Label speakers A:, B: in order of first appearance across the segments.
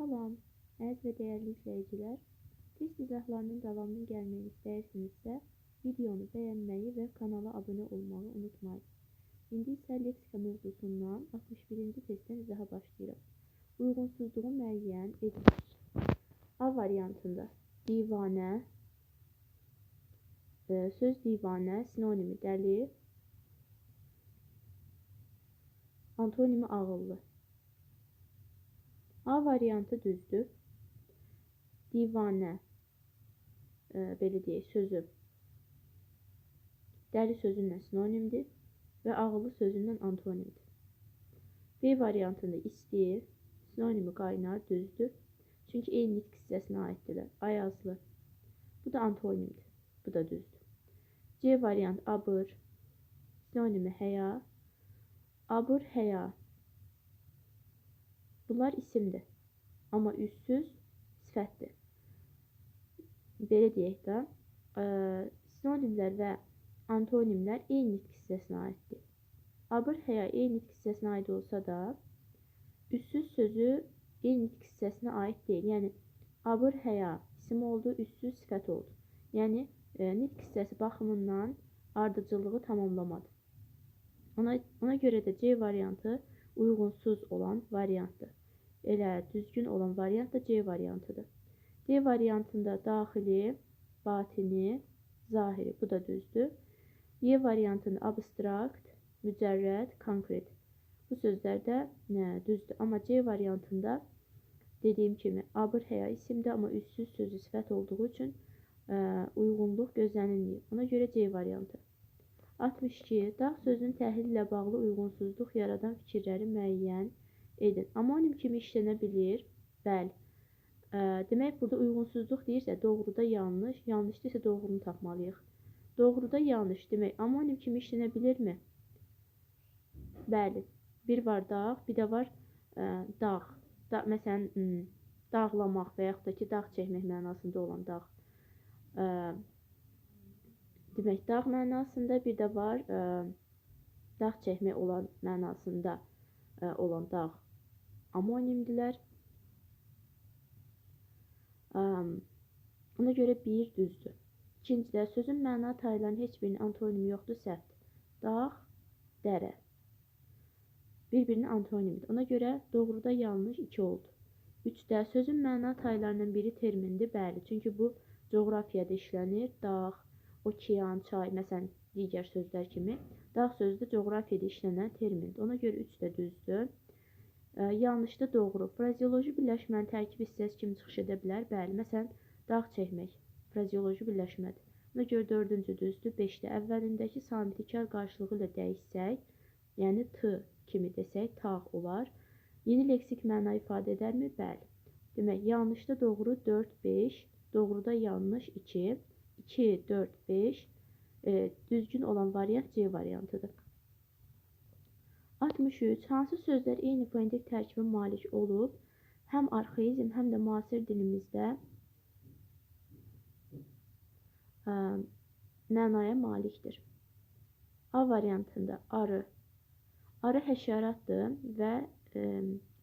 A: Salam, əziz və dəyərli izləyicilər. Test izahlarının davamının gəlməyini istəyirsinizsə, videonu bəyənməyi və kanala abunə olmağı unutmayın. İndi isə leksika mövzusundan 61-ci testdən izaha başlayırıq. Uyğunsuzluğu müəyyən edin. A variantında divanə, söz divanə, sinonimi dəli, antonimi ağıllı. A variantı düzdür. Divanə, belə deyək, sözü dəli sözünlə sinonimdir və ağıllı sözünlə antonimdir. B variantında istəyir, sinonimi qaynar, düzdür. Çünki eyni nitq hissəsinə aiddirlər. Ayazlı, bu da antonimdir, bu da düzdür. C variant abır, sinonimi həya, abır, həya. Bunlar isimdir, amma üssüz sifətdir. Belə deyək də, sinonimlər və antonimlər eyni nitq hissəsinə aiddir. Abır, həya eyni nitq hissəsinə aid olsa da, üssüz sözü eyni nitq hissəsinə aid deyil. Yəni, abır, həya isim oldu, üssüz sifət oldu. Yəni, nitq hissəsi baxımından ardıcıllığı tamamlamadı. Ona görə də C variantı uyğunsuz olan variantdır. Elə düzgün olan variant da C variantıdır. D variantında daxili, batini, zahiri, bu da düzdür. Y variantında abstrakt, mücərrəd, konkret. Bu sözlər də düzdür. Amma C variantında dediyim kimi abır, həya isimdir, amma üssüz sözü sifət olduğu üçün uyğunluq gözlənilmir. Ona görə C variantı. 62. Dağ sözünün təhlil ilə bağlı uyğunsuzluq yaradan fikirləri müəyyən edin. Amonim kimi işlənə bilir. Bəli. Demək, burada uyğunsuzluq deyirsə, doğruda yanlış, yanlışda isə doğrunu tapmalıyıq. Doğruda yanlış demək, amonim kimi işlənə bilirmi? Bəli. Bir var dağ, bir də var dağ. Məsələn, dağlamaq və yaxud da ki, dağ çəkmək mənasında olan dağ. Demək, dağ mənasında, bir də var dağ çəkmək olan mənasında olan dağ amonimdilər. Ona görə bir düzdür. İkincidə, sözün məna taylarının heç birinin antonimi yoxdur, səhvdir. Dağ, dərə. Bir-birinin antonimidir. Ona görə doğruda yanlış 2 oldu. 3-də, sözün məna taylarının biri termindir, bəli. Çünki bu coğrafiyada işlənir. Dağ, okean, çay, məsələn, digər sözlər kimi. Dağ sözü də coğrafiyada işlənən termindir. Ona görə 3 də düzdür. Yanlışda doğru. Frazeoloji birləşmənin tərkib hissəsi kimi çıxış edə bilər. Bəli, məsələn, dağ çəkmək frazeoloji birləşmədir. Ona görə 4-cü düzdür. 5-də əvvəlindəki samitikar qarşılığı ilə dəyişsək, yəni t kimi desək, tağ olar. Yeni leksik məna ifadə edərmi? Bəli. Demək, yanlışda doğru 4, 5, doğruda yanlış 2, 2, 4, 5, düzgün olan variant C variantıdır. 63. Hansı sözlər eyni fonetik tərkibə malik olub, həm arxaizm, həm də müasir dilimizdə mənaya malikdir? A variantında arı. Arı həşəratdır və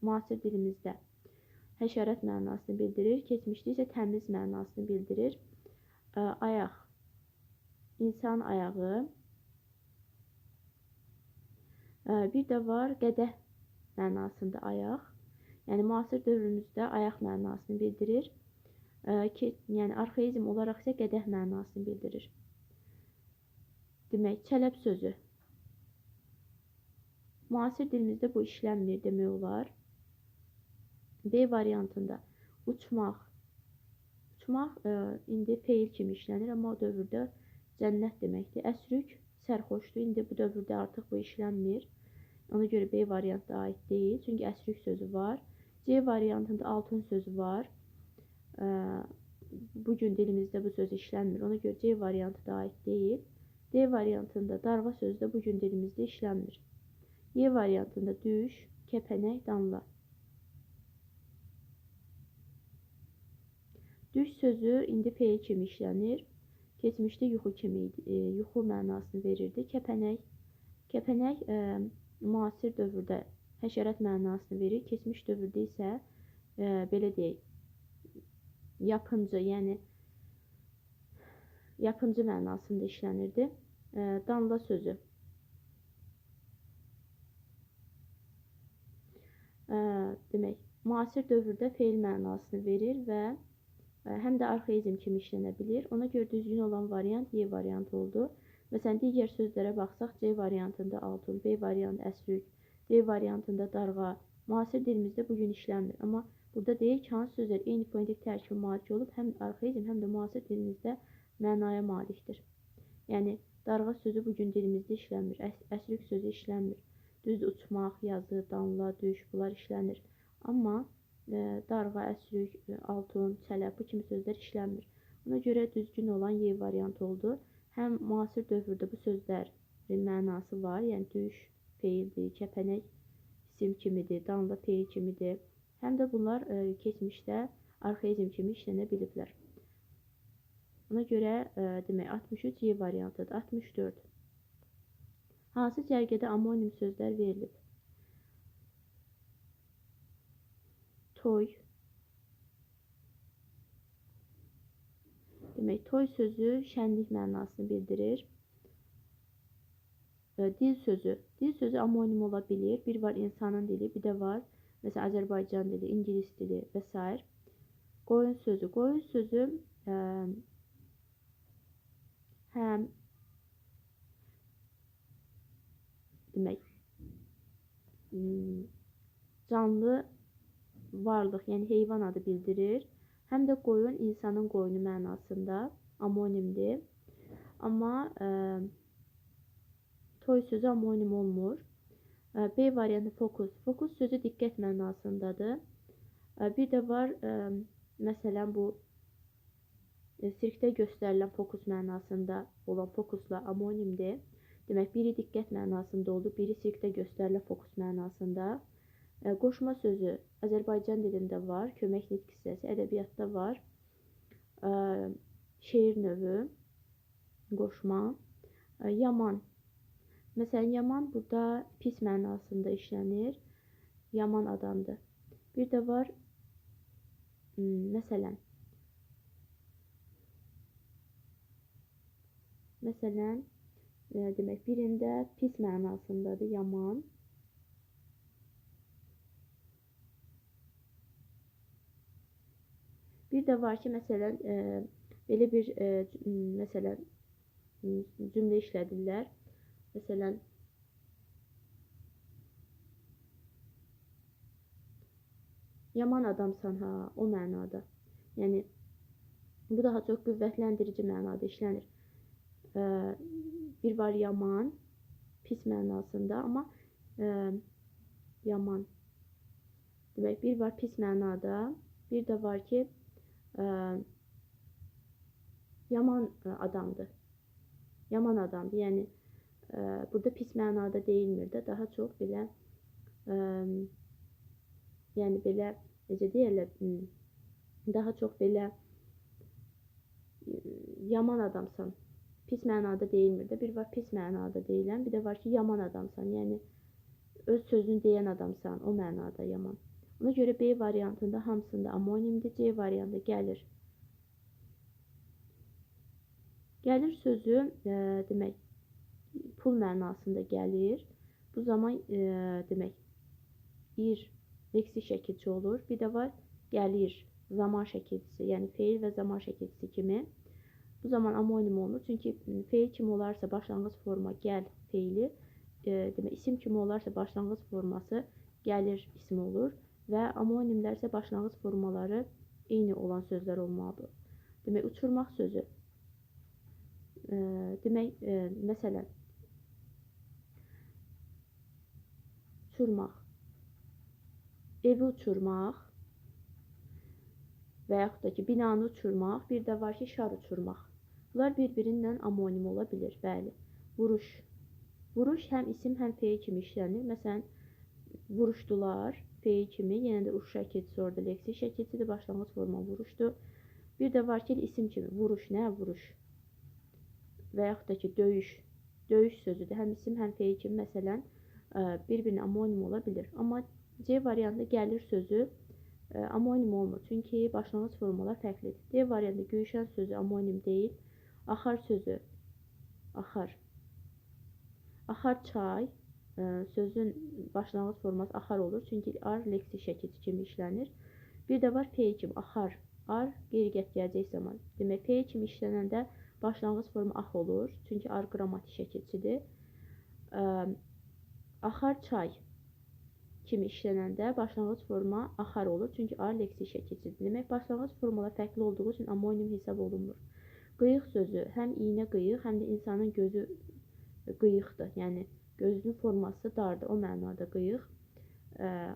A: müasir dilimizdə həşərat mənasını bildirir. Keçmişdə isə təmiz mənasını bildirir. Ayaq, insan ayağı. Bir də var qədəh mənasında ayaq. Yəni, müasir dövrümüzdə ayaq mənasını bildirir. Yəni, arxaizm olaraq isə qədəh mənasını bildirir. Demək, çələb sözü. Müasir dilimizdə bu işlənmir demək olar. B variantında uçmaq. Uçmaq indi feil kimi işlənir, amma o dövrdə cənnət deməkdir. Əsrük, sərxoşdur. İndi bu dövrdə artıq bu işlənmir. Ona görə B variantı aid deyil. Çünki əsrük sözü var. C variantında altın sözü var. Bugün dilimizdə bu söz işlənmir. Ona görə C variantı da aid deyil. D variantında darğa sözü də bugün dilimizdə işlənmir. Y variantında düş, kəpənək, damla. Düş sözü indi feil kimi işlənir. Keçmişdə yuxu kimi yuxu mənasını verirdi. Kəpənək müasir dövrdə həşərat mənasını verir. Keçmiş dövrdə isə belə deyək, yapıncı, yəni yapıncı mənasında işlənirdi. Danla sözü. Demək, müasir dövrdə feil mənasını verir və həm də arxaizm kimi işlənə bilir. Ona görə düzgün olan variant Y variantı oldu. Məsələn, digər sözlərə baxsaq, C variantında altun, B variantı əsrük, D variantında darğa. Müasir dilimizdə bugün işlənmir. Amma burada deyir ki, hansı sözlər eyni fonetik tərkibə malik olub, həm arxaizm, həm də müasir dilimizdə mənaya malikdir. Yəni, darğa sözü bugün dilimizdə işlənmir, əsrük sözü işlənmir. Düzdür, uçmaq, yazı, danla, düş, bunlar işlənir. Amma darğa, əsrük, altun, çələb bu kimi sözlər işlənmir. Ona görə düzgün olan Y variantı oldu. Həm müasir dövrdə bu sözlərin mənası var, yəni düş, feildir, kəpənək isim kimidir, danla feil kimidir. Həm də bunlar keçmişdə arxaizm kimi işlənə biliblər. Ona görə demək 63 Y variantıdır. 64. Hansı cərgədə amonim sözlər verilib? Toy. Demək, toy sözü şənlik mənasını bildirir. Dil sözü. Dil sözü amonim ola bilir. Bir var insanın dili, bir də var məsələn Azərbaycan dili, İngilis dili və s. Qoyun sözü. Qoyun sözü həm demək canlı varlıq, yəni heyvan adı bildirir. Həm də qoyun insanın qoyunu mənasında amonimdir. Amma toy sözü amonim olmur. B variantı fokus. Fokus sözü diqqət mənasındadır. Bir də var, məsələn, bu sirkdə göstərilən fokus mənasında olan fokusla amonimdir. Demək, biri diqqət mənasında oldu, biri sirkdə göstərilən fokus mənasında. Qoşma sözü Azərbaycan dilində var, kömək nitq hissəsi, ədəbiyyatda var. Şeir növü, qoşma. Yaman. Məsələn, yaman burada pis mənasında işlənir. Yaman adamdır. Bir də var, məsələn, demək, birində pis mənasındadır, yaman. Bir də var ki, məsələn, belə bir məsələn, cümlə işlədirlər. Məsələn, yaman adamsan ha, o mənada. Yəni, bu daha çox qüvvətləndirici mənada işlənir. Bir var yaman, pis mənasında, amma yaman. Demək, bir var pis mənada, bir də var ki, yaman adamdır. Yaman adamdır. Yəni, burada pis mənada deyilmir də, daha çox belə, yəni belə, necə deyərlər, daha çox belə yaman adamsan. Pis mənada deyilmir də, bir var pis mənada deyilən, bir də var ki, yaman adamsan. Yəni, öz sözünü deyən adamsan, o mənada yaman. Ona görə B variantında hamısında amonimdir, C variantında gəlir. Gəlir sözü, demək, pul mənasında gəlir. Bu zaman, demək, ir, leksik şəkilçi olur. Bir də var, gəlir, zaman şəkilçisi, yəni feil və zaman şəkilçisi kimi. Bu zaman amonim olunur. Çünki feil kimi olarsa başlanğıc forma gəl feili, demək, isim kimi olarsa başlanğıc forması gəlir ismi olur. Və amonimlər isə başlanğıc formaları eyni olan sözlər olmalıdır. Demək, uçurmaq sözü. Demək, məsələn, uçurmaq, evi uçurmaq və yaxud da ki, binanı uçurmaq, bir də var ki, şar uçurmaq. Bunlar bir-birindən amonim ola bilir, bəli. Vuruş. Vuruş həm isim, həm feil kimi işlənir. Məsələn, vuruşdular, feil kimi, yenə də uş şəkilçisi orada leksik şəkilçisidir, başlanğıc forma vuruşdur. Bir də var ki, isim kimi, vuruş, nə vuruş? Və yaxud da ki, döyüş. Döyüş sözüdür, həm isim, həm feil kimi, məsələn, bir-birinə amonim ola bilir. Amma C variantında gəlir sözü Amonim olmur, çünki başlanğıc formalar fərqlidir. D variantı göyşən sözü amonim deyil. Axar sözü, axar. Axar çay sözün başlanğıc forması axar olur, çünki ar leksik şəkilçi kimi işlənir. Bir də var P kimi, axar, ar qeyri-qət gələcək zaman. Demək, P kimi işlənəndə başlanğıc formu ax olur, çünki ar qrammatik şəkilçidir. Axar çay kimi işlənəndə başlanğıc forma axar olur, çünki ar leksik şəkilçidir. Demək, başlanğıc formalar fərqli olduğu üçün amonim hesab olunmur. Qıyıq sözü həm iynə qıyıq, həm də insanın gözü qıyıqdır. Yəni, gözünün forması dardır, o mənada qıyıq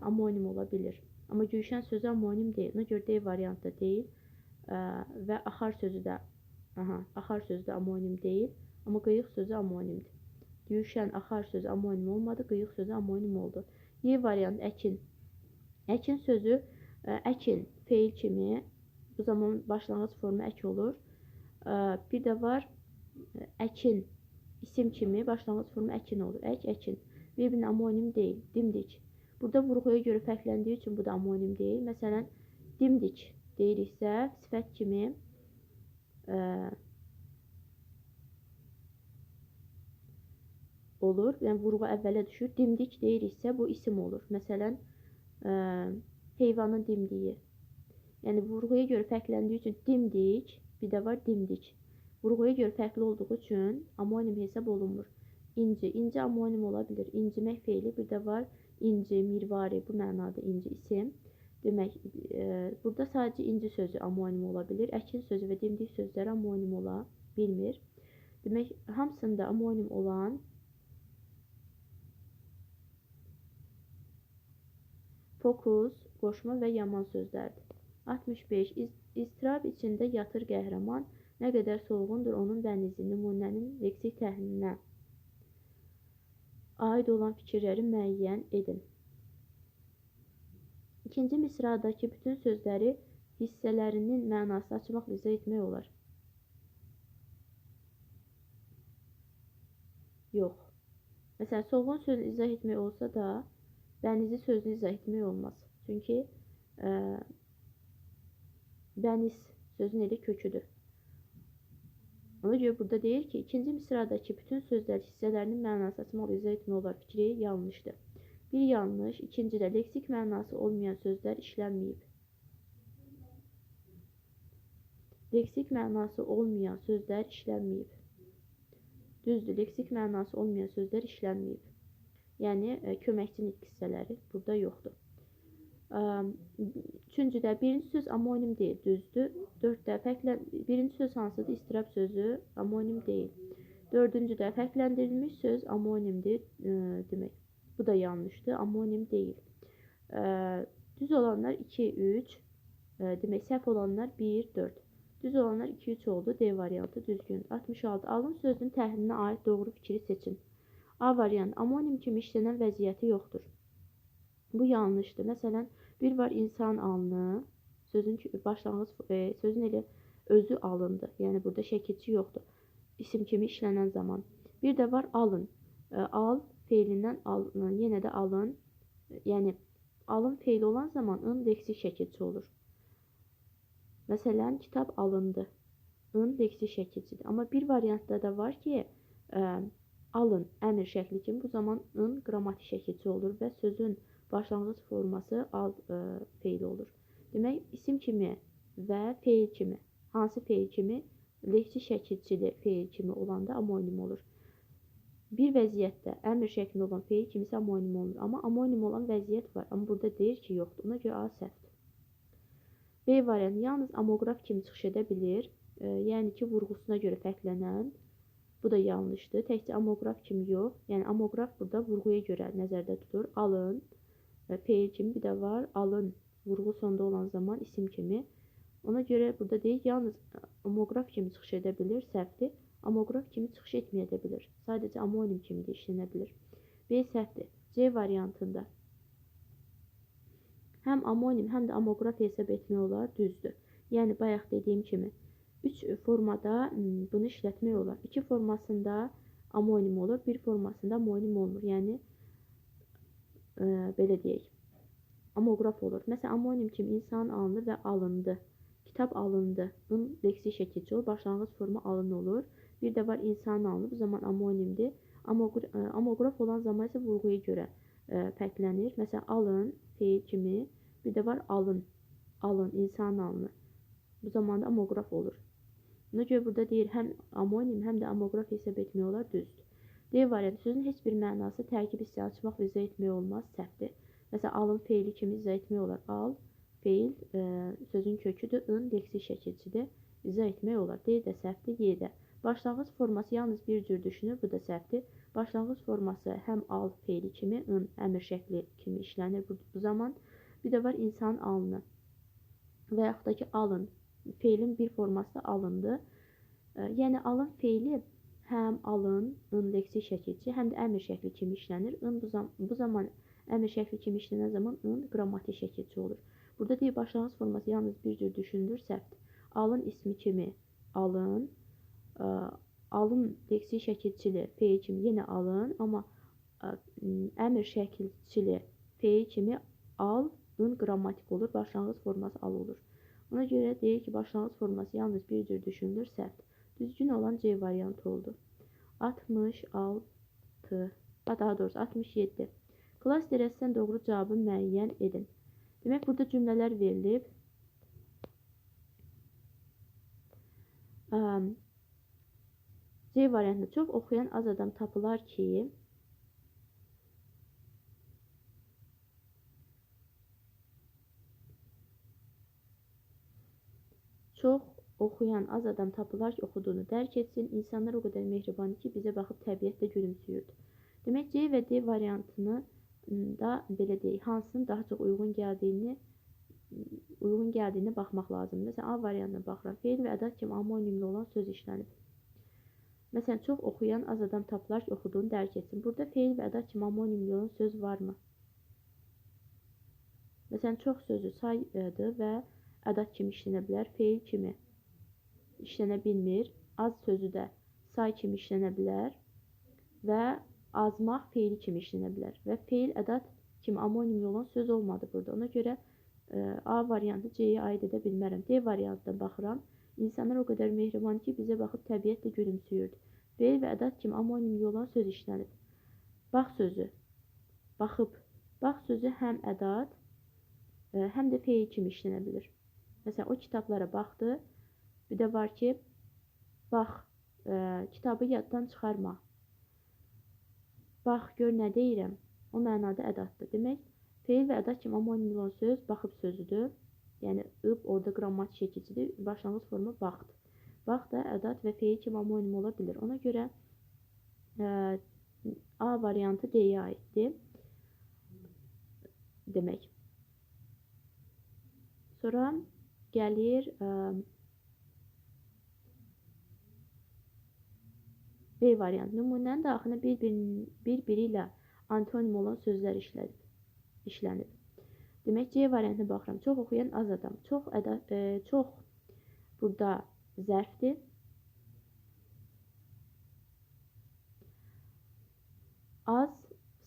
A: amonim ola bilir. Amma göyşən sözü amonim deyil. Ona görə D variantı deyil və axar sözü də amonim deyil, amma qıyıq sözü amonimdir. Göyşən, axar sözü amonim olmadı, qıyıq sözü amonim oldu. Y variantı əkin. Əkin sözü əkin feil kimi, bu zaman başlanğıc formu ək olur. Bir də var əkin isim kimi başlanğıc formu əkin olur. Ək, əkin. Bir-birinin amonim deyil, dimdik. Burada vurğuya görə fərqləndiyi üçün bu da amonim deyil. Məsələn, dimdik deyiriksə, sifət kimi olur. Yəni, vurğu əvvələ düşür. Dimdik deyiriksə, bu isim olur. Məsələn, heyvanın dimdiyi. Yəni, vurğuya görə fərqləndiyi üçün dimdik, bir də var dimdik. Vurğuya görə fərqli olduğu üçün amonim hesab olunmur. İnci. İnci amonim ola bilir. İncimək feili. Bir də var inci, mirvari. Bu mənada inci isim. Demək, burada sadəcə inci sözü amonim ola bilir. Əkin sözü və dimdik sözləri amonim ola bilmir. Demək, hamısında amonim olan fokus, qoşma və yaman sözlərdir. 65. İztirab içində yatır qəhrəman. Nə qədər solğundur onun bənizi, nümunənin leksik təhlilinə aid olan fikirləri müəyyən edin. İkinci misradakı bütün sözləri hissələrinin mənası açmaqla izah etmək olar. Yox. Məsələn, solğun sözünü izah etmək olsa da, bənizi sözünü izah etmək olmaz. Çünki bəniz sözün elə köküdür. Ona görə burada deyir ki, ikinci misradakı bütün sözlər hissələrinin mənası açmaqla izah etmək olar fikri yanlışdır. Bir yanlış, ikincidə leksik mənası olmayan sözlər işlənməyib. Leksik mənası olmayan sözlər işlənməyib. Düzdür, leksik mənası olmayan sözlər işlənməyib. Yəni, köməkçi nitq hissələri burada yoxdur. Üçüncüdə, birinci söz amonim deyil, düzdür. Dörddə, birinci söz hansıdır? İstirab sözü amonim deyil. Dördüncüdə, fərqləndirilmiş söz amonimdir. Demək, bu da yanlışdır, amonim deyil. Düz olanlar 2, 3, demək, səhv olanlar 1, 4. Düz olanlar 2, 3 oldu, D variantı düzgün. 66. Alın sözünün təhlilinə aid doğru fikri seçin. A variantı, amonim kimi işlənən vəziyyəti yoxdur. Bu yanlışdır. Məsələn, bir var insan alını, sözün başlanğıc, sözün elə özü alındı. Yəni, burada şəkilçi yoxdur. İsim kimi işlənən zaman. Bir də var alın. Al feilindən alın, yenə də alın. Yəni, alın feili olan zaman ın leksik şəkilçi olur. Məsələn, kitab alındı. In leksik şəkilçidir. Amma bir variantda da var ki, alın əmr şəkli kimi, bu zaman ın qrammatik şəkilçi olur və sözün başlanğıc forması al feili olur. Demək, isim kimi və feil kimi, hansı feil kimi, leksik şəkilçili feil kimi olanda amonim olur. Bir vəziyyətdə əmr şəklində olan feil kimisə amonim olmur. Amma amonim olan vəziyyət var. Amma burada deyir ki, yoxdur. Ona görə A səhvdir. B variantı yalnız amoqraf kimi çıxış edə bilir. Yəni ki, vurğusuna görə fərqlənən. Bu da yanlışdır. Təkcə amoqraf kimi yox. Yəni, amoqraf burada vurğuya görə nəzərdə tutur. Alın, feil kimi, bir də var alın, vurğu sonda olan zaman isim kimi. Ona görə burada deyir, yalnız amoqraf kimi çıxış edə bilir, səhvdir. Amoqraf kimi çıxış etməyə də bilir. Sadəcə amonim kimi də işlənə bilir. B səhvdir. C variantında həm amonim, həm də amoqraf hesab etmək olar, düzdür. Yəni, bayaq dediyim kimi, 3 formada bunu işlətmək olar. 2 formasında amonim olur, 1 formasında amonim olmur. Yəni, belə deyək. amoqraf olur. Məsələn, amonim kimi insan alındı və alındı. Kitab alındı. In leksik şəkilçi olur. Başlanğıc formu alın olur. Bir də var insan alındı. Bu zaman amonimdir. Amoqraf olan zaman isə vurğuya görə fərqlənir. Məsələn, alın feil kimi. Bir də var alın. Alın, insan alını. Bu zaman da amoqraf olur. Buna görə burada deyir, həm amonim, həm də amoqraf hesab etmək olar, düzdür. D variantı, sözün heç bir mənası tərkib hissəsi açmaq və izah etmək olmaz, səhvdir. Məsələn, alın feili kimi izah etmək olar. Al, feil, sözün köküdür, ın, leksik şəkilçidir, izah etmək olar. D də səhvdir, Y də. Başlanğıc forması yalnız bir cür düşünür, bu da səhvdir. Başlanğıc forması həm al feili kimi, ın, əmr şəkli kimi işlənir bu zaman. Bir də var insan alını və yaxud da ki, alın. Feilin bir forması da alındı. Yəni, alın feili həm alın, ın leksik şəkilçi, həm də əmr şəkli kimi işlənir. In bu zaman əmr şəkli kimi işlənən zaman ın qrammatik şəkilçi olur. Burada deyir, başlanğıc forması yalnız bir cür düşünülür, səhvdir. Alın ismi kimi alın, alın leksik şəkilçili feil kimi yenə alın, amma əmr şəkilçili feil kimi al, ın qrammatik olur, başlanğıc forması al olur. Ona görə deyir ki, başlanğıc forması yalnız bir cür düşünülür, səhvdir. Düzgün olan C variantı oldu. 66, daha doğrusu 67. Klaster əsasən doğru cavabı müəyyən edin. Demək, burada cümlələr verilib. C variantında çox oxuyan az adam tapılar ki, çox oxuyan az adam tapılar ki, oxuduğunu dərk etsin. İnsanlar o qədər mehribandır ki, bizə baxıb təbiətlə gülümsüyürdü. Demək, C və D variantını da belə deyək, hansının daha çox uyğun gəldiyinə baxmaq lazımdır. Məsələn, A variantına baxıram. Feil və ədat kimi amonimli olan söz işlənib. Məsələn, çox oxuyan az adam tapılar ki, oxuduğunu dərk etsin. Burada feil və ədat kimi amonimli olan söz varmı? Məsələn, çox sözü saydır və ədat kimi işlənə bilər, feil kimi işlənə bilmir, az sözü də say kimi işlənə bilər və azmaq feili kimi işlənə bilər və feil ədat kimi amonimli olan söz olmadı burada. Ona görə A variantı C-yə aid edə bilmərəm. D variantına baxıram. İnsanlar o qədər mehriban ki, bizə baxıb təbiətlə gülümsüyürdü. Feil və ədat kimi amonimli olan söz işlənib. Bax sözü, baxıb. Bax sözü həm ədat, həm də feil kimi işlənə bilir. Məsələn, o kitablara baxdı. Bir də var ki, bax, kitabı yaddan çıxarma. Bax, gör nə deyirəm. O mənada ədatdır. Demək, feil və ədat kimi amonim olan söz baxıb sözüdür. Yəni, ıb orada qrammatik şəkilçidir. Başlanğıc formu baxdır. Bax da ədat və feil kimi amonim ola bilir. Ona görə A variantı D-yə aiddir. Demək. Sonra gəlir B variantı. Nümunənin daxilinə bir-biri ilə antonim olan sözlər işlənib. Demək, C variantına baxıram. Çox oxuyan az adam. Çox burada zərfdir. Az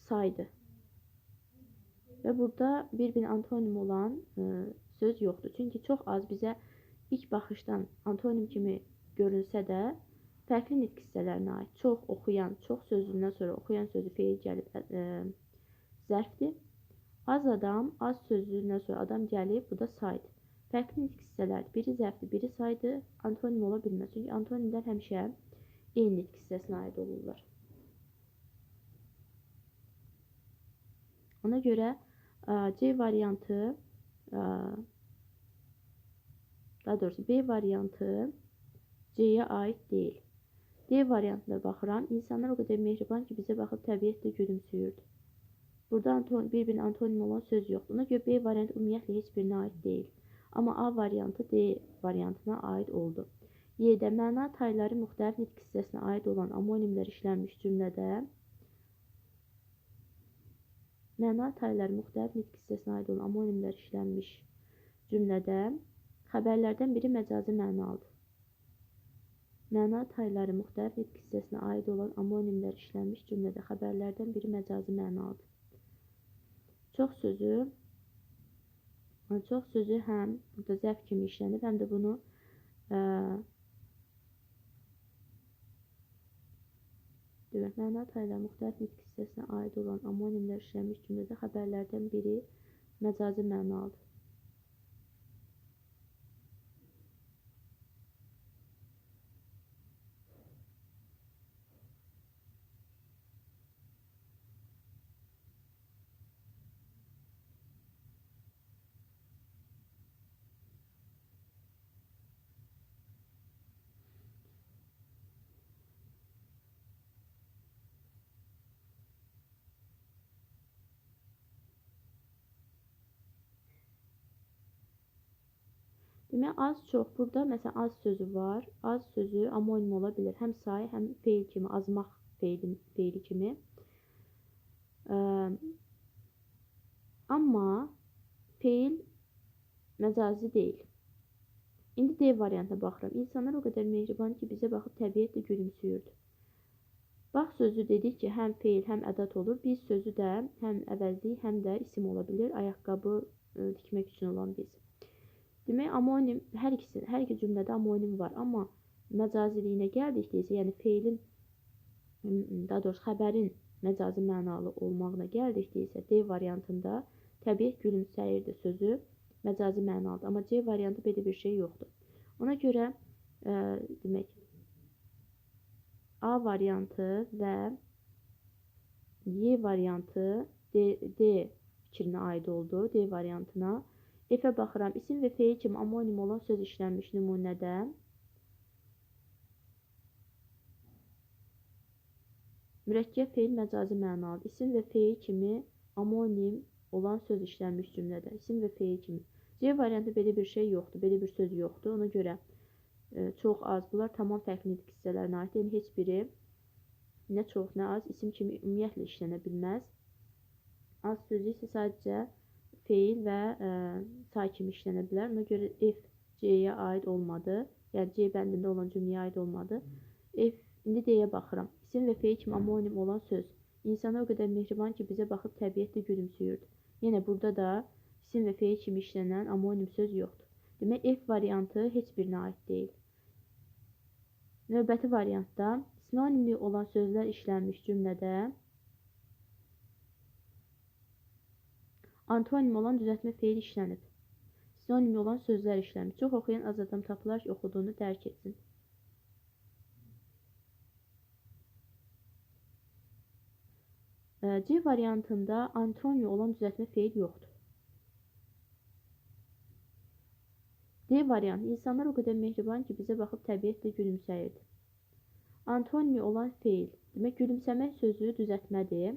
A: saydı. Və burada bir-birinin antonim olan söz yoxdur. Çünki çox az bizə ilk baxışdan antonim kimi görünsə də fərqli nitq hissələrinə aid. Çox oxuyan, çox sözündən sonra oxuyan sözü feil gəlib zərfdir. Az adam, az sözündən sonra adam gəlib, bu da saydı. Fərqli nitq hissələrdir. Biri zərfdir, biri saydı, antonim ola bilməz. Çünki antonimlər həmişə eyni nitq hissəsinə aid olurlar. Ona görə C variantı, daha doğrusu B variantı C-yə aid deyil. D variantına baxıram. İnsanlar o qədər mehriban ki, bizə baxıb təbiətlə gülümsüyürdü. Burada bir-birinin antonim olan söz yoxdur. Ona görə B variantı ümumiyyətlə heç birinə aid deyil. Amma A variantı D variantına aid oldu. Y-də məna tayları müxtəlif nitq hissəsinə aid olan amonimlər işlənmiş cümlədə xəbərlərdən biri məcazi mənalıdır. Məna tayları müxtəlif nitq hissəsinə aid olan amonimlər işlənmiş cümlədə xəbərlərdən biri məcazi mənalıdır. Çox sözü Çox sözü həm burada zərf kimi işlənib, həm də bunu demək, məna taylar müxtəlif nitq hissəsinə aid olan amonimlər işlənmiş cümlədə xəbərlərdən biri məcazi mənalıdır. Demək, az-çox, burada məsələn az sözü var. Az sözü amonim ola bilər. Həm say, həm feil kimi, azmaq feili kimi. Amma feil məcazi deyil. İndi D variantına baxıram. İnsanlar o qədər mehriban ki, bizə baxıb təbiətlə gülümsüyürdü. Bax sözü dedik ki, həm feil, həm ədat olur. Biz sözü də həm əvəzlik, həm də isim ola bilir. Ayaqqabı tikmək üçün olan biz. Demək, amonim, hər iki cümlədə amonim var. Amma məcaziliyinə gəldikdə, yəni feilin, daha doğrusu xəbərin məcazi mənalı olmağına gəldikdə, D variantında təbiət gülümsəyirdi sözü məcazi mənalıdır. Amma C variantı belə bir şey yoxdur. Ona görə demək, A variantı və Y variantı D fikrinə aid oldu, D variantına. F-ə baxıram. İsim və feil kimi amonim olan söz işlənmiş nümunədə mürəkkəb feil məcazi mənalıdır. İsim və feil kimi amonim olan söz işlənmiş cümlədə. İsim və feil kimi. C variantı belə bir şey yoxdur. Belə bir söz yoxdur. Ona görə çox az. Bunlar tamam fərqli nitq hissələrinə aid. Yəni, heç biri nə çox, nə az isim kimi ümumiyyətlə işlənə bilməz. Az sözü isə sadəcə feil və say kimi işlənə bilər. Ona görə F C-yə aid olmadı. Yəni, C bəndində olan cümləyə aid olmadı. İndi D-yə baxıram. İsim və feil kimi amonim olan söz. İnsana o qədər mehriban ki, bizə baxıb təbiətlə gülümsüyürdü. Yenə burada da isim və feil kimi işlənən amonim söz yoxdur. Demək, F variantı heç birinə aid deyil. Növbəti variantda sinonimli olan sözlər işlənmiş cümlədə antonim olan düzəltmə feil işlənib. Sinonimli olan sözlər işlənib. Çox oxuyan az adam tapılar ki, oxuduğunu dərk etsin. C variantında antonim olan düzəltmə feil yoxdur. D variantı. İnsanlar o qədər mehriban ki, bizə baxıb təbiətlə gülümsəyirdi. Antonimi olan feil. Demək, gülümsəmək sözü düzəltmədir.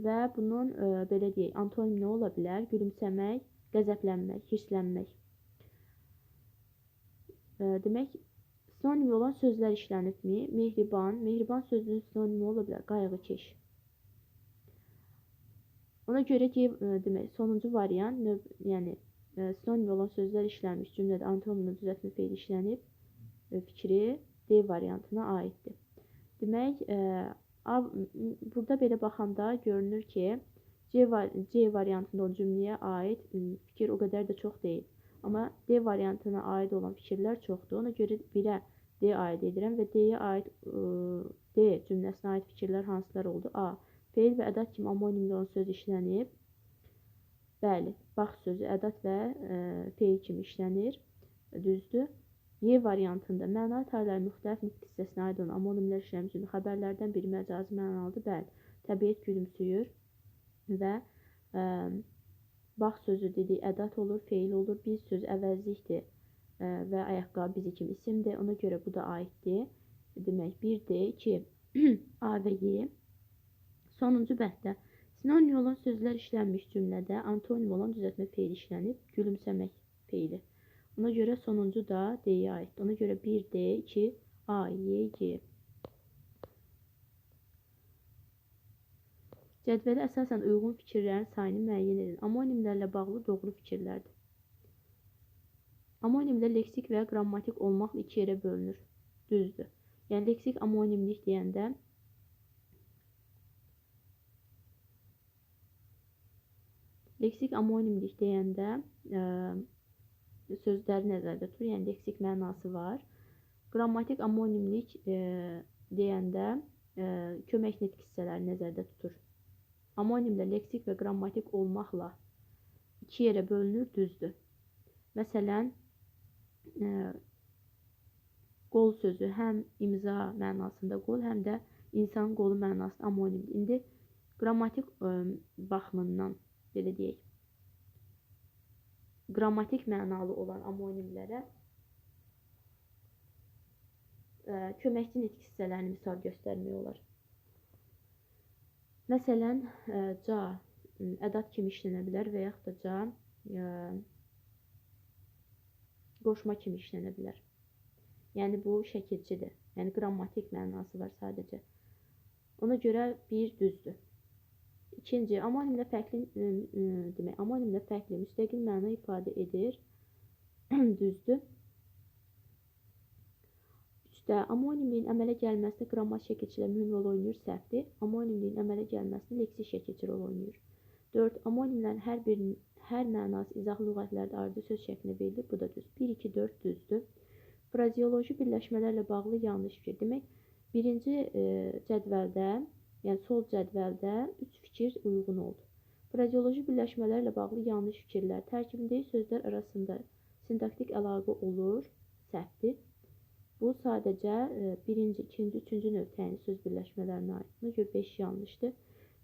A: Və bunun, belə deyək, antonim nə ola bilər? Gülümsəmək, qəzəblənmək, hirslənmək. Demək, sinonimi olan sözlər işlənibmi? Mehriban. Mehriban sözünün sinonimi ola bilər? Qayğıkeş. Ona görə ki, demək, sonuncu variant, yəni, sinonimi olan sözlər işlənmiş cümlədə antonimlə düzəltmə feil işlənib fikri D variantına aiddir. Demək, burada belə baxanda görünür ki, C variantında olan cümləyə aid fikir o qədər də çox deyil. Amma D variantına aid olan fikirlər çoxdur. Ona görə 1-ə D aid edirəm və D-yə aid D cümləsinə aid fikirlər hansılar oldu? A. Feil və ədat kimi amonimli olan söz işlənib. Bəli, bax sözü ədat və feil kimi işlənir. Düzdür. Y variantında məna tayları müxtəlif nitq hissəsinə aid olan amonimlər işlənmiş xəbərlərdən biri məcazi mənalıdır. Bəli, təbiət gülümsüyür və bax sözü dedik, ədat olur, feil olur. Biz sözü əvəzlikdir və ayaqqabı bizi kimi isimdir. Ona görə bu da aiddir. Demək, 1D, 2 A və Y. Sonuncu bənddə sinonim olan sözlər işlənmiş cümlədə antonim olan düzəltmə feili işlənib, gülümsəmək feili. Ona görə sonuncu da D-yə aiddir. Ona görə 1D, 2 A, Y, Y. Cədvələ əsasən uyğun fikirlərin sayını müəyyən edin. Amonimlərlə bağlı doğru fikirlərdir. Amonimlər leksik və qrammatik olmaqla iki yerə bölünür. Düzdür. Yəni, leksik amonimlik deyəndə Leksik amonimlik deyəndə sözləri nəzərdə tutur, yəni leksik mənası var. Qrammatik amonimlik deyəndə kömək nitq hissələri nəzərdə tutur. Amonimlər leksik və qrammatik olmaqla iki yerə bölünür, düzdür. Məsələn, qol sözü həm imza mənasında qol, həm də insanın qolu mənasında amonimdir. İndi qrammatik baxımından, belə deyək, qrammatik mənalı olan amonimlərə köməkçi nitq hissələrini misal göstərmək olar. Məsələn, ca ədat kimi işlənə bilər və yaxud da ca qoşma kimi işlənə bilər. Yəni, bu şəkilçidir. Yəni, qrammatik mənası var sadəcə. Ona görə bir düzdür. İkinci, amonimlə fərqli müstəqil məna ifadə edir. Düzdür. Üçdə, amonimliyin əmələ gəlməsində qrammatik şəkilçilər mühüm rol oynayır, səhvdir. Amonimliyin əmələ gəlməsində leksik şəkilçi rol oynayır. 4. Amonimlərin hər mənası izahlı lüğətlərdə ayrıca söz şəklində verilir. Bu da düz. 1, 2, 4 düzdür. Frazeoloji birləşmələrlə bağlı yanlış fikir. Demək, birinci cədvəldə, yəni sol cədvəldə 3 fikir uyğun oldu. Frazeoloji birləşmələrlə bağlı yanlış fikirlər. Tərkibindəki sözlər arasında sintaktik əlaqə olur, səhvdir. Bu sadəcə birinci, ikinci, üçüncü növ təyinli söz birləşmələrinə aid. Buna görə 5 yanlışdır.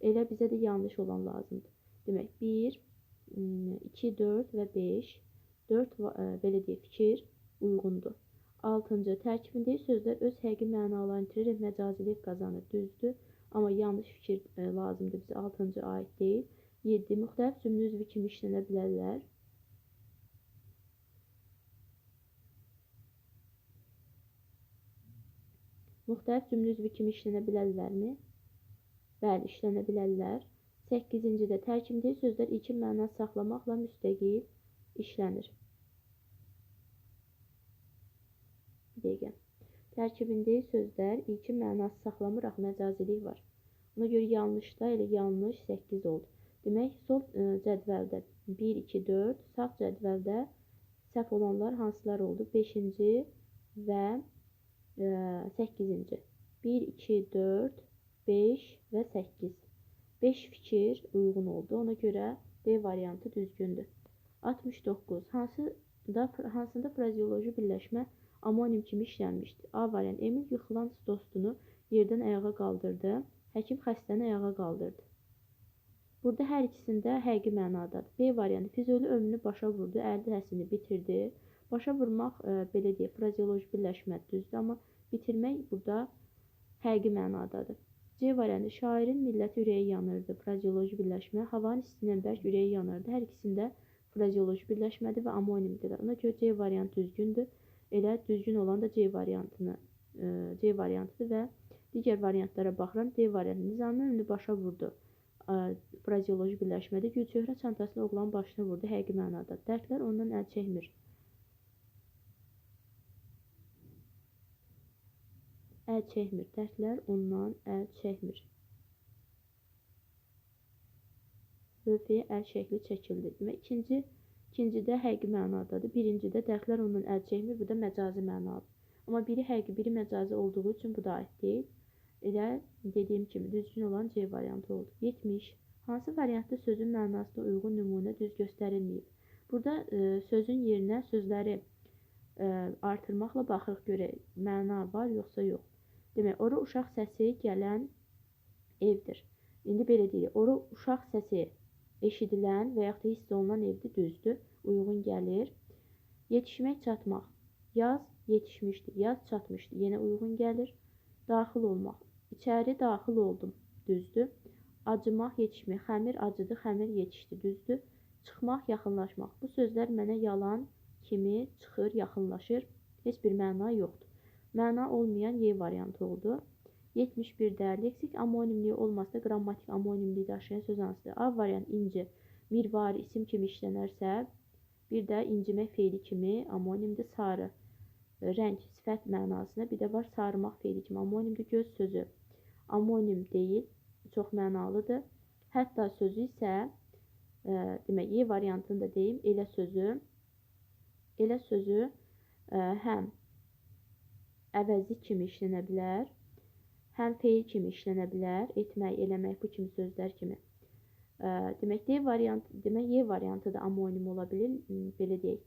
A: Elə bizə də yanlış olan lazımdır. Demək, 1, 2, 4 və 5, 4 belə deyək, fikir uyğundur. 6-cı, tərkibindəki sözlər öz həqiqi mənalarını itirərək məcazilik qazanır, düzdür. Amma yanlış fikir lazımdır bizə, 6-cı aid deyil. 7, müxtəlif cümlə üzvü kimi işlənə bilərlər. Müxtəlif cümlə üzvü kimi işlənə bilərlərmi? Bəli, işlənə bilərlər. 8-ci də tərkibindəki sözlər ilkin məna saxlamaqla müstəqil işlənir. Bir dəqiqə. Tərkibindəki sözlər ilkin mənası saxlamıraq məcazilik var. Ona görə yanlışda elə yanlış 8 oldu. Demək, sol cədvəldə 1, 2, 4, sağ cədvəldə səhv olanlar hansılar oldu? 5-ci və 8-ci. 1, 2, 4, 5 və 8. 5 fikir uyğun oldu. Ona görə D variantı düzgündür. 69. Hansında frazeoloji birləşmə amonim kimi işlənmişdir? A variantı. Emil yıxılan dostunu yerdən ayağa qaldırdı. Həkim xəstəni ayağa qaldırdı. Burada hər ikisində həqiqi mənadadır. B variantı. Füzuli ömrünü başa vurdu, əldə həsini bitirdi. Başa vurmaq, belə deyək, frazeoloji birləşmə düzdür, amma bitirmək burada həqiqi mənadadır. C variantı. Şairin milləti ürəyi yanırdı. Frazeoloji birləşmə. Havanın istisindən bərk ürəyi yanırdı. Hər ikisində frazeoloji birləşmədir və amonimdir. Ona görə C variantı düzgündür. Elə düzgün olan da C variantıdır və digər variantlara baxıram. D variantı. Nizami ömrünü başa vurdu. Frazeoloji birləşmədir. Gülçöhrə çantasını oğlanın başına vurdu. Həqiqi mənada. Dərdlər ondan əl çəkmir. Əl çəkmir. Dərdlər ondan əl çəkmir. Lövhəyə əl şəkli çəkildi. Demək, ikincidə həqiqi mənadadır. Birincidə dərdlər ondan əl çəkmir. Bu da məcazi mənadır. Amma biri həqiqi, biri məcazi olduğu üçün bu da aid deyil. Elə dediyim kimi düzgün olan C variantı oldu. 70. Hansı variantda sözün mənasına uyğun nümunə düz göstərilməyib? Burada sözün yerinə sözləri artırmaqla baxırıq görək, məna var yoxsa yox. Demək, ora uşaq səsi gələn evdir. İndi belə deyək, ora uşaq səsi eşidilən və yaxud da hiss olunan evdir, düzdür, uyğun gəlir. Yetişmək, çatmaq. Yaz yetişmişdi, yaz çatmışdı, yenə uyğun gəlir. Daxil olmaq. İçəri daxil oldum, düzdür. Acımaq, yetişmək. Xəmir acıdı, xəmir yetişdi, düzdür. Çıxmaq, yaxınlaşmaq. Bu sözlər mənə yalan kimi çıxır, yaxınlaşır. Heç bir məna yoxdur. Məna olmayan Y variantı oldu. 71-də leksik amonimliyi olmasa qrammatik amonimliyi daşıyan söz hansıdır? A variantı inci, mirvari isim kimi işlənərsə, bir də incimək feili kimi amonimdir. Sarı, rəng, sifət mənasına, bir də var sarımaq feili kimi amonimdir. Göz sözü amonim deyil, çox mənalıdır. Hətta sözü isə demək, Y variantını da deyim. Elə sözü həm əvəzli kimi işlənə bilər, həm feil kimi işlənə bilər. Etmək, eləmək bu kimi sözlər kimi. Demək, Y variantı da amonim ola bilir, belə deyək,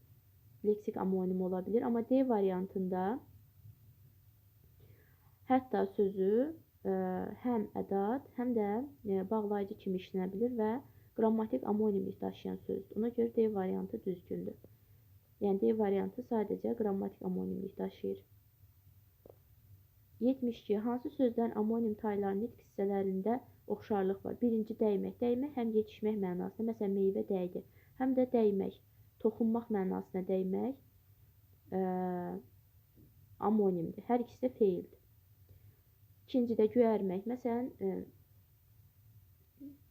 A: leksik amonim ola bilir. Amma D variantında hətta sözü həm ədad, həm də bağlayıcı kimi işlənə bilir və qrammatik amonimlik daşıyan sözdür. Ona görə D variantı düzgündür. Yəni D variantı sadəcə qrammatik amonimlik daşıyır. 72. Hansı sözlərin amonim tayları nitq hissələrində oxşarlıq var? Birinci, dəymək. Dəymək həm yetişmək mənasında, məsələn, meyvə dəydi. Həm də dəymək, toxunmaq mənasına dəymək amonimdir. Hər ikisi də feildir. İkincidə, göyərmək. Məsələn,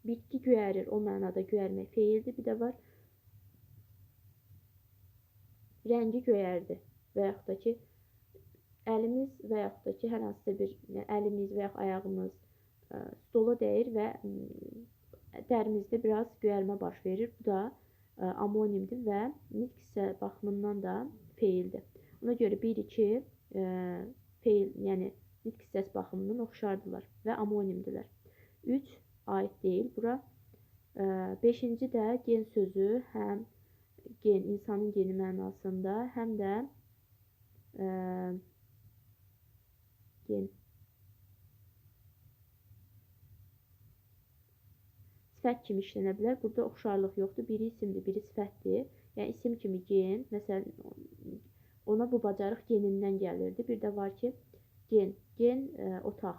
A: bitki göyərir, o mənada göyərmək feildir. Bir də var, rəngi göyərdi və yaxud da ki, əlimiz və yaxud da ki, hər hansısa bir əlimiz və yaxud ayağımız stola dəyir və dərimizdə biraz göyərmə baş verir. Bu da amonimdir və nitq hissə baxımından da feildir. Ona görə 1-2 feil, yəni nitq hissəsi baxımından oxşardılar və amonimdilər. 3 aid deyil bura. 5-ci də gen sözü həm gen, insanın geni mənasında, həm də gen sifət kimi işlənə bilər. Burada oxşarlıq yoxdur. Biri isimdir, biri sifətdir. Yəni isim kimi gen, məsələn, ona bu bacarıq genindən gəlirdi. Bir də var ki, gen otaq.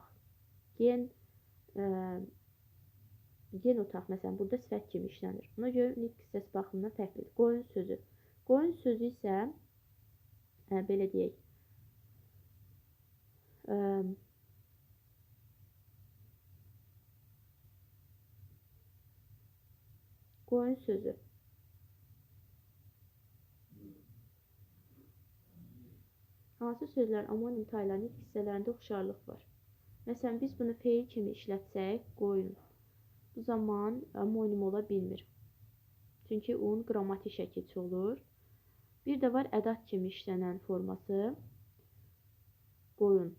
A: Gen otaq, məsələn, burada sifət kimi işlənir. Ona görə nitq hissəsi baxımından fərqlidir. Qoyun sözü. Qoyun sözü isə belə deyək, qoyun sözü hansı sözlərin amonim tayları nitq hissələrində oxşarlıq var? Məsələn, biz bunu feil kimi işlətsək, qoyun, bu zaman amonim ola bilmir. Çünki un qrammatik şəkilçi olur. Bir də var ədat kimi işlənən forması, qoyun.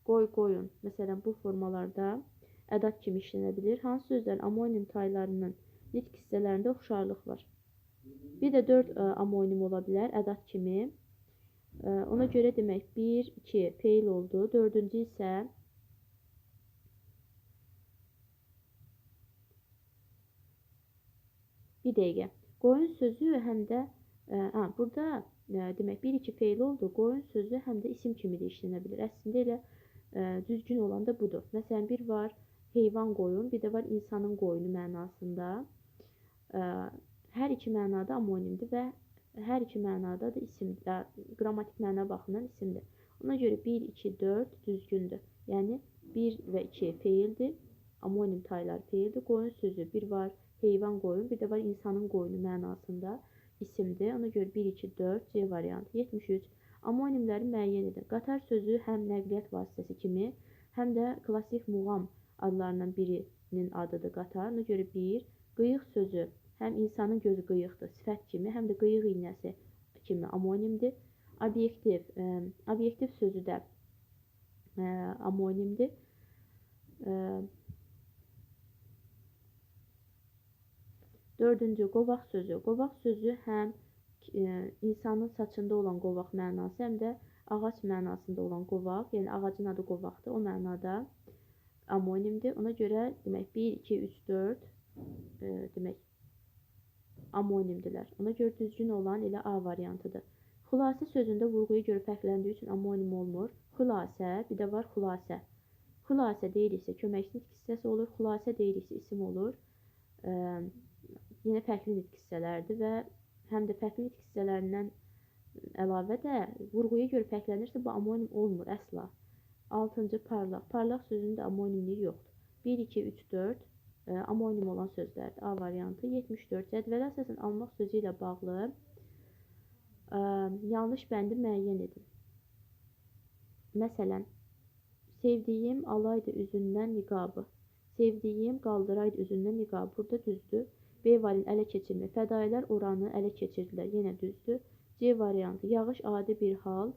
A: Qoyun. Məsələn, bu formalarda ədat kimi işlənə bilir. Hansı sözlərin amonim taylarının nitq hissələrində oxşarlıq var? Bir də 4 amonim ola bilər, ədat kimi. Ona görə demək 1, 2 feil oldu. 4-cü isə bir dəqiqə. Qoyun sözü həm də burada demək 1, 2 feil oldu. Qoyun sözü həm də isim kimi də işlənə bilir. Əslində elə düzgün olan da budur. Məsələn, bir var heyvan qoyun, bir də var insanın qoyunu mənasında. Hər iki mənada amonimdir və hər iki mənada da isimdir. Qrammatik məna baxımından isimdir. Ona görə 1, 2, 4 düzgündür. Yəni 1 və 2 feildir. Amonim taylar feildir. Qoyun sözü bir var heyvan qoyun, bir də var insanın qoyunu mənasında isimdir. Ona görə 1, 2, 4 C variantı. 73. Amonimləri müəyyən edin. Qatar sözü həm nəqliyyat vasitəsi kimi, həm də klassik muğam adlarından birinin adıdır qatar. Ona görə 1. Qıyıq sözü həm insanın gözü qıyıqdır, sifət kimi, həm də qıyıq iynəsi kimi amonimdir. Obyektiv sözü də amonimdir. 4-cü qovaq sözü. Qovaq sözü həm insanın saçında olan qovaq mənası, həm də ağac mənasında olan qovaq, yəni ağacın adı qovaqdır, o mənada amonimdir. Ona görə demək 1, 2, 3, 4 demək amonimdirlər. Ona görə düzgün olan elə A variantıdır. Xülasə sözündə vurğuya görə fərqləndiyi üçün amonim olmur. Xülasə, bir də var xülasə. Xülasə deyiriksə köməkçi nitq hissəsi olur, xülasə deyiriksə isim olur. Yenə fərqli nitq hissələrdir və həm də fərqli nitq hissələrindən əlavə də vurğuya görə fərqlənirsə bu amonim olmur əsla. 6-cı parlaq. Parlaq sözünün də amonimliyi yoxdur. 1, 2, 3, 4 amonim olan sözlərdir. A variantı. 74. Cədvələ əsasən almaq sözü ilə bağlı yanlış bəndi müəyyən edin. Məsələn, sevdiyim alaydı üzündən niqabı. Sevdiyim qaldıraydı üzündən niqabı. Burada düzdür. B variantı ələ keçirmə. Fədailər oranı ələ keçirdilər. Yenə düzdür. C variantı yağış adi bir hal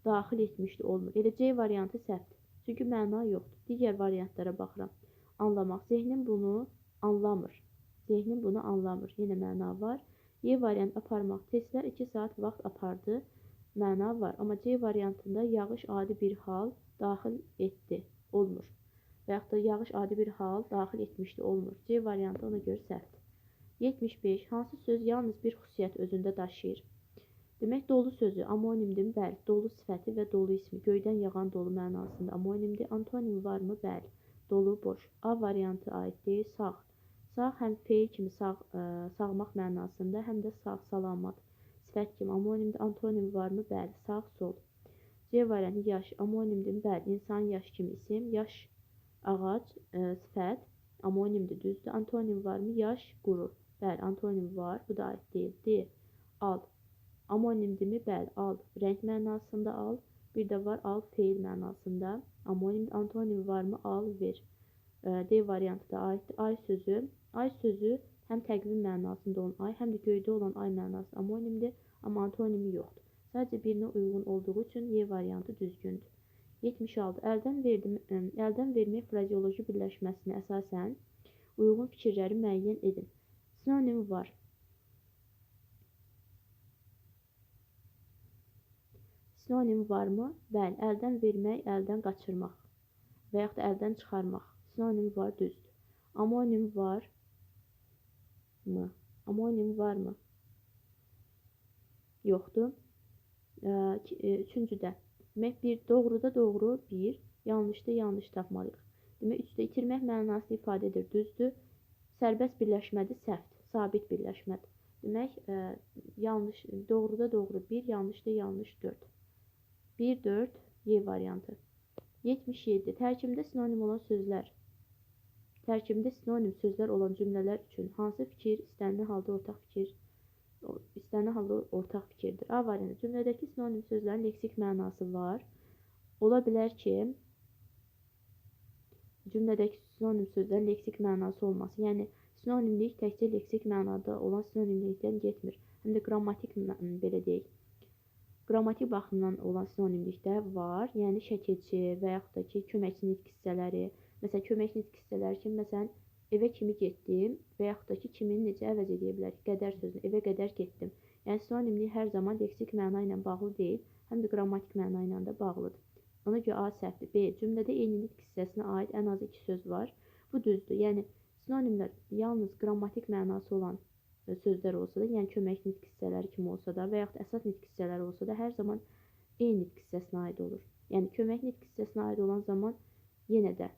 A: daxil etmişdi, olmur. Elə C variantı səhvdir. Çünki məna yoxdur. Digər variantlara baxıram. Anlamaq. Zehnim bunu anlamır. Zehnim bunu anlamır. Yenə məna var. E variantı aparmaq. Testlər 2 saat vaxt apardı. Məna var. Amma C variantında yağış adi bir hal daxil etdi. Olmur. Və yaxud da yağış adi bir hal daxil etmişdi. Olmur. C variantı ona görə səhvdir. 75. Hansı söz yalnız bir xüsusiyyət özündə daşıyır? Demək, dolu sözü amonimdir. Bəli. Dolu sifəti və dolu ismi. Göydən yağan dolu mənasında amonimdir. Antonim varmı? Bəli. Dolu, boş. A variantı aid deyil. Sağ. Sağ həm feil kimi sağmaq mənasında, həm də sağ, salamat. Sifət kimi amonimdir. Antonim varmı? Bəli. Sağ, sol. C variantı yaş. Amonimdir. Bəli. İnsan yaş kimi isim. Yaş, ağac, sifət. Amonimdir. Düzdür. Antonim varmı? Yaş, quru. Bəli. Antonim var. Bu da aid deyil. D. Al. Amonimdirmi? Bəli. Al. Rəng mənasında al. Bir də var al feil mənasında. Amonim, antonim varmı? Al, ver. D variantı da aiddir. Ay sözü. Ay sözü həm təqvim mənasında olan ay, həm də göydə olan ay mənası amonimdir. Amma antonimi yoxdur. Sadəcə birinə uyğun olduğu üçün Y variantı düzgündür. 76. Əldən vermək frazeoloji birləşməsinə əsasən uyğun fikirləri müəyyən edin. Sinonim var. Sinonim varmı? Bəli. Əldən vermək, əldən qaçırmaq və yaxud da əldən çıxarmaq. Sinonim var, düzdür. Amonim var mı? Amonim var mı? Yoxdur. Üçüncüdə. Demək, doğruda doğru, bir, yanlışda yanlış tapmalıyıq. Demək, üçdə itirmək mənası ifadə edir, düzdür. Sərbəst birləşmədir, səhvdir, sabit birləşmədir. Demək, doğruda doğru, bir, yanlışda yanlış, 4. 1, 4, Y variantı. 77. Tərkibində sinonim olan sözlər. Tərkibində sinonim sözlər olan cümlələr üçün hansı fikir istənilən halda ortaq fikirdir? A variantı. Cümlədəki sinonim sözlərin leksik mənası var. Ola bilər ki, cümlədəki sinonim sözlərin leksik mənası olması. Yəni, sinonimlik təkcə leksik mənada olan sinonimlikdən getmir. Həm də qrammatik, belə deyək, qrammatik baxımdan olan sinonimlikdə var. Yəni, şəkilçi və yaxud da ki, köməkçi nitq hissələri. Məsələn, köməkçi nitq hissələri kimi, məsələn, evə kimi getdim və yaxud da ki, kimini necə əvəz edə bilərik? Qədər sözünü, evə qədər getdim. Yəni, sinonimlik hər zaman leksik məna ilə bağlı deyil, həm də qrammatik məna ilə də bağlıdır. Ona görə A səhvdir. B. Cümlədə eyni nitq hissəsinə aid ən az 2 söz var. Bu düzdür. Yəni, sinonimlər yalnız qrammatik mənası olan sözlər olsa da, yəni kömək nitq hissələri kimi olsa da və yaxud əsas nitq hissələri olsa da, hər zaman eyni nitq hissəsinə aid olur. Yəni, kömək nitq hissəsinə aid olan zaman yenə də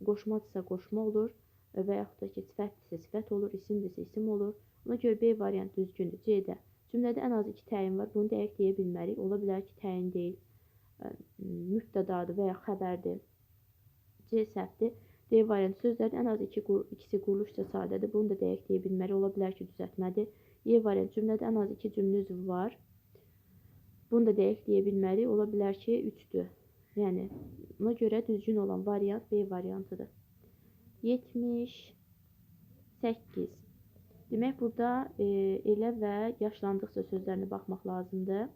A: qoşmadırsa qoşma olur və yaxud da ki, sifətdirsə sifət olur, isimdirsə isim olur. Ona görə B variantı düzgündür. C-də cümlədə ən az 2 təyin var. Bunu dəqiq deyə bilmərik. Ola bilər ki, təyin deyil, mübtədadır və ya xəbərdir. C səhvdir. D variantı sözlərin ən az ikisi quruluşca sadədir. Bunu da dəqiq deyə bilmərik. Ola bilər ki, düzəltmədir. E variantı cümlədə ən az 2 cümlə üzvü var. Bunu da dəqiq deyə bilmərik. Ola bilər ki, 3-dür. Yəni, ona görə düzgün olan variant B variantıdır. 78. Demək, burada elə və yaşlandıqca sözlərinə baxmaq lazımdır.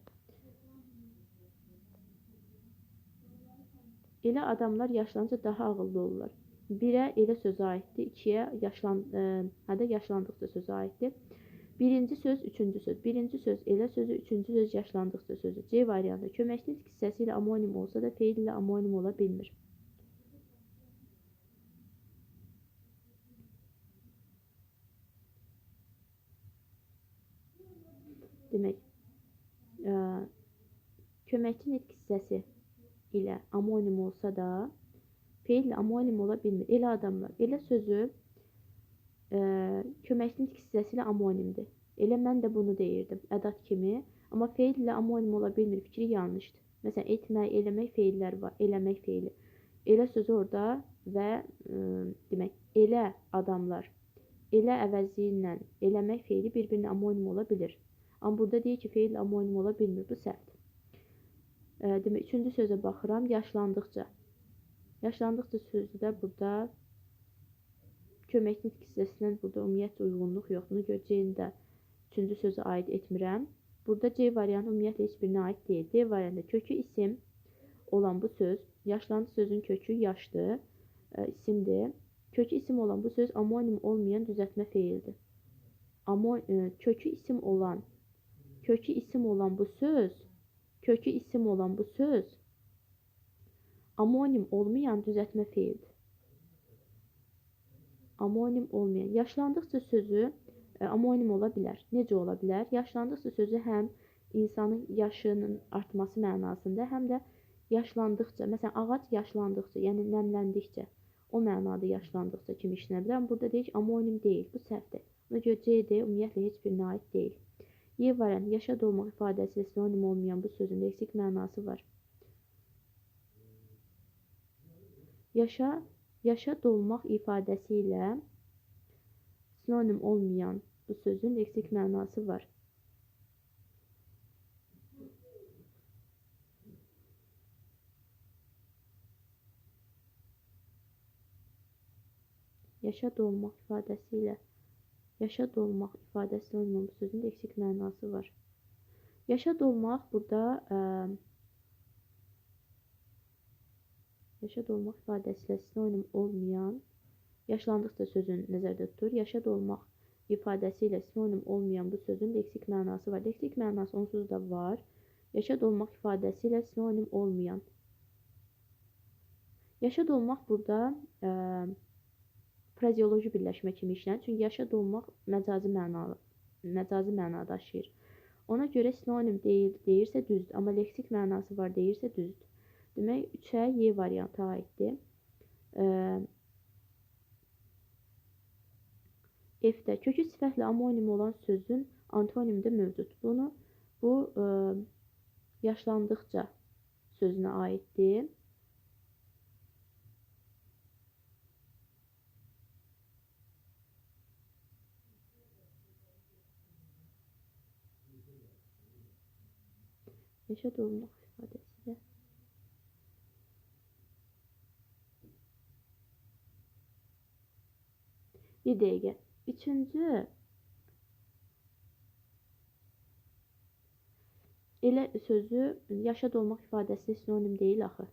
A: Elə adamlar yaşlanınca daha ağıllı olurlar. 1-ə elə sözə aiddir, 2-yə yaşlandıqca sözə aiddir. Birinci söz, üçüncü söz. Birinci söz elə sözü, üçüncü söz yaşlandıqca sözü. C variantı. Köməkçi nitq hissəsi ilə amonim olsa da feil ilə amonim ola bilmir. Demək, köməkçi nitq hissəsi ilə amonim olsa da feil ilə amonim ola bilmir. Elə adamlar. Elə sözü köməkçi nitq hissəsi ilə amonimdir. Elə mən də bunu deyirdim, ədat kimi. Amma feil ilə amonim ola bilmir. Fikri yanlışdır. Məsələn, etmək, eləmək feillər var. Eləmək feili. Elə sözü orada və demək, elə adamlar. Elə əvəzi ilə eləmək feili bir-birinə amonim ola bilir. Amma burada deyir ki, feil ilə amonim ola bilmir. Bu səhvdir. Demək, üçüncü sözə baxıram. Yaşlandıqca. Yaşlandıqca sözü də burada köməkli nitq hissəsindən burada ümumiyyətlə uyğunluq yoxdur. Ona görə C-ni də 3-cü sözə aid etmirəm. Burada C variantı ümumiyyətlə heç birinə aid deyil. D variantında kökü isim olan bu söz, yaşlandı sözün kökü yaşdır, isimdir. Kökü isim olan bu söz amonim olmayan düzəltmə feildir. Kökü isim olan bu söz amonim olmayan düzəltmə feildir. Amonim olmayan. Yaşlandıqca sözü amonim ola bilər. Necə ola bilər? Yaşlandıqca sözü həm insanın yaşının artması mənasında, həm də yaşlandıqca, məsələn, ağac yaşlandıqca, yəni nəmləndikcə, o mənada yaşlandıqca kimi işlənə bilər. Burada deyək, amonim deyil, bu səhvdir. Ona görə C-D ümumiyyətlə heç birinə aid deyil. Y variantı, yaşa dolmaq ifadəsi ilə sinonim olmayan bu sözün leksik mənası var. Yaşa dolmaq ifadəsi ilə sinonim olmayan bu sözün leksik mənası var. Yaşa dolmaq ifadəsi ilə olmayan bu sözün leksik mənası var. Yaşa dolmaq burada yaşa dolmaq ifadəsi ilə sinonim olmayan, yaşlandıqca sözün nəzərdə tutur. Yaşa dolmaq ifadəsi ilə sinonim olmayan bu sözün leksik mənası var. Leksik mənası onsuz da var. Yaşa dolmaq ifadəsi ilə sinonim olmayan. Yaşa dolmaq burada frazeoloji birləşmə kimi işlənir. Çünki yaşa dolmaq məcazi məna daşıyır. Ona görə sinonim deyirsə düzdür. Amma leksik mənası var deyirsə düzdür. Demək, 3-ə Y variantı aiddir. F-də kökü sifətlə amonim olan sözün antonimdə mövcud. Bu yaşlandıqca sözünə aiddir. Yaşa dolmaq ifadəsi ilə. Bir dəqiqə. Üçüncü, elə sözü yaşa dolmaq ifadəsi sinonim deyil axı.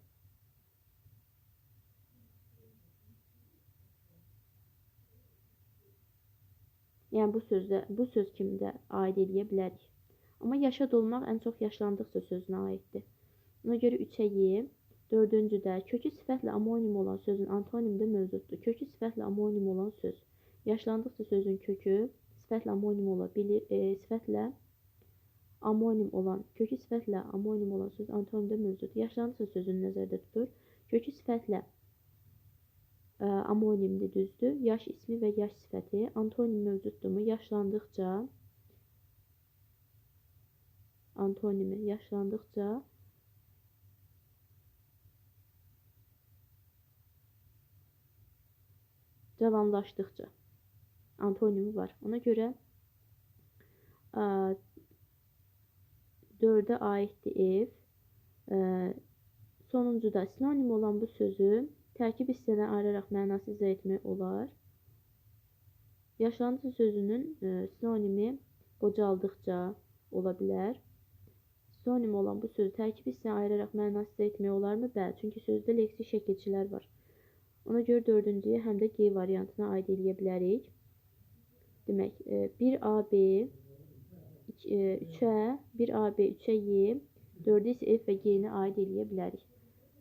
A: Yəni bu söz kimi də aid edə bilərik. Amma yaşa dolmaq ən çox yaşlandıqca sözünə aiddir. Ona görə 3-ə Y. 4-cüdə kökü sifətlə amonim olan sözün antonimdə mövcuddur. Kökü sifətlə amonim olan söz. Yaşlandıqca sözün kökü sifətlə amonim ola bilir. Kökü sifətlə amonim olan söz antonimdə mövcuddur. Yaşlandıqca sözünü nəzərdə tutur. Kökü sifətlə amonimdir, düzdür. Yaş ismi və yaş sifəti. Antonim mövcuddurmu? Yaşlandıqca antonimi yaşlandıqca cavanlaşdıqca antonimi var. Ona görə 4-ə aiddir F. Sonuncuda sinonim olan bu sözü tərkib hissədən ayıraraq mənası izah etmək olar. Yaşlandıqca sözünün sinonimi qocaldıqca ola bilər. Sinonim olan bu sözü tərkib hissədən ayıraraq mənası izah etmək olarmı? Bəli, çünki sözdə leksik şəkilçilər var. Ona görə 4-cüyə həm də G variantına aid edə bilərik. Demək, 1AB 3-ə, 1AB 3-ə Y, 4-ə isə F və G-ni aid edə bilərik.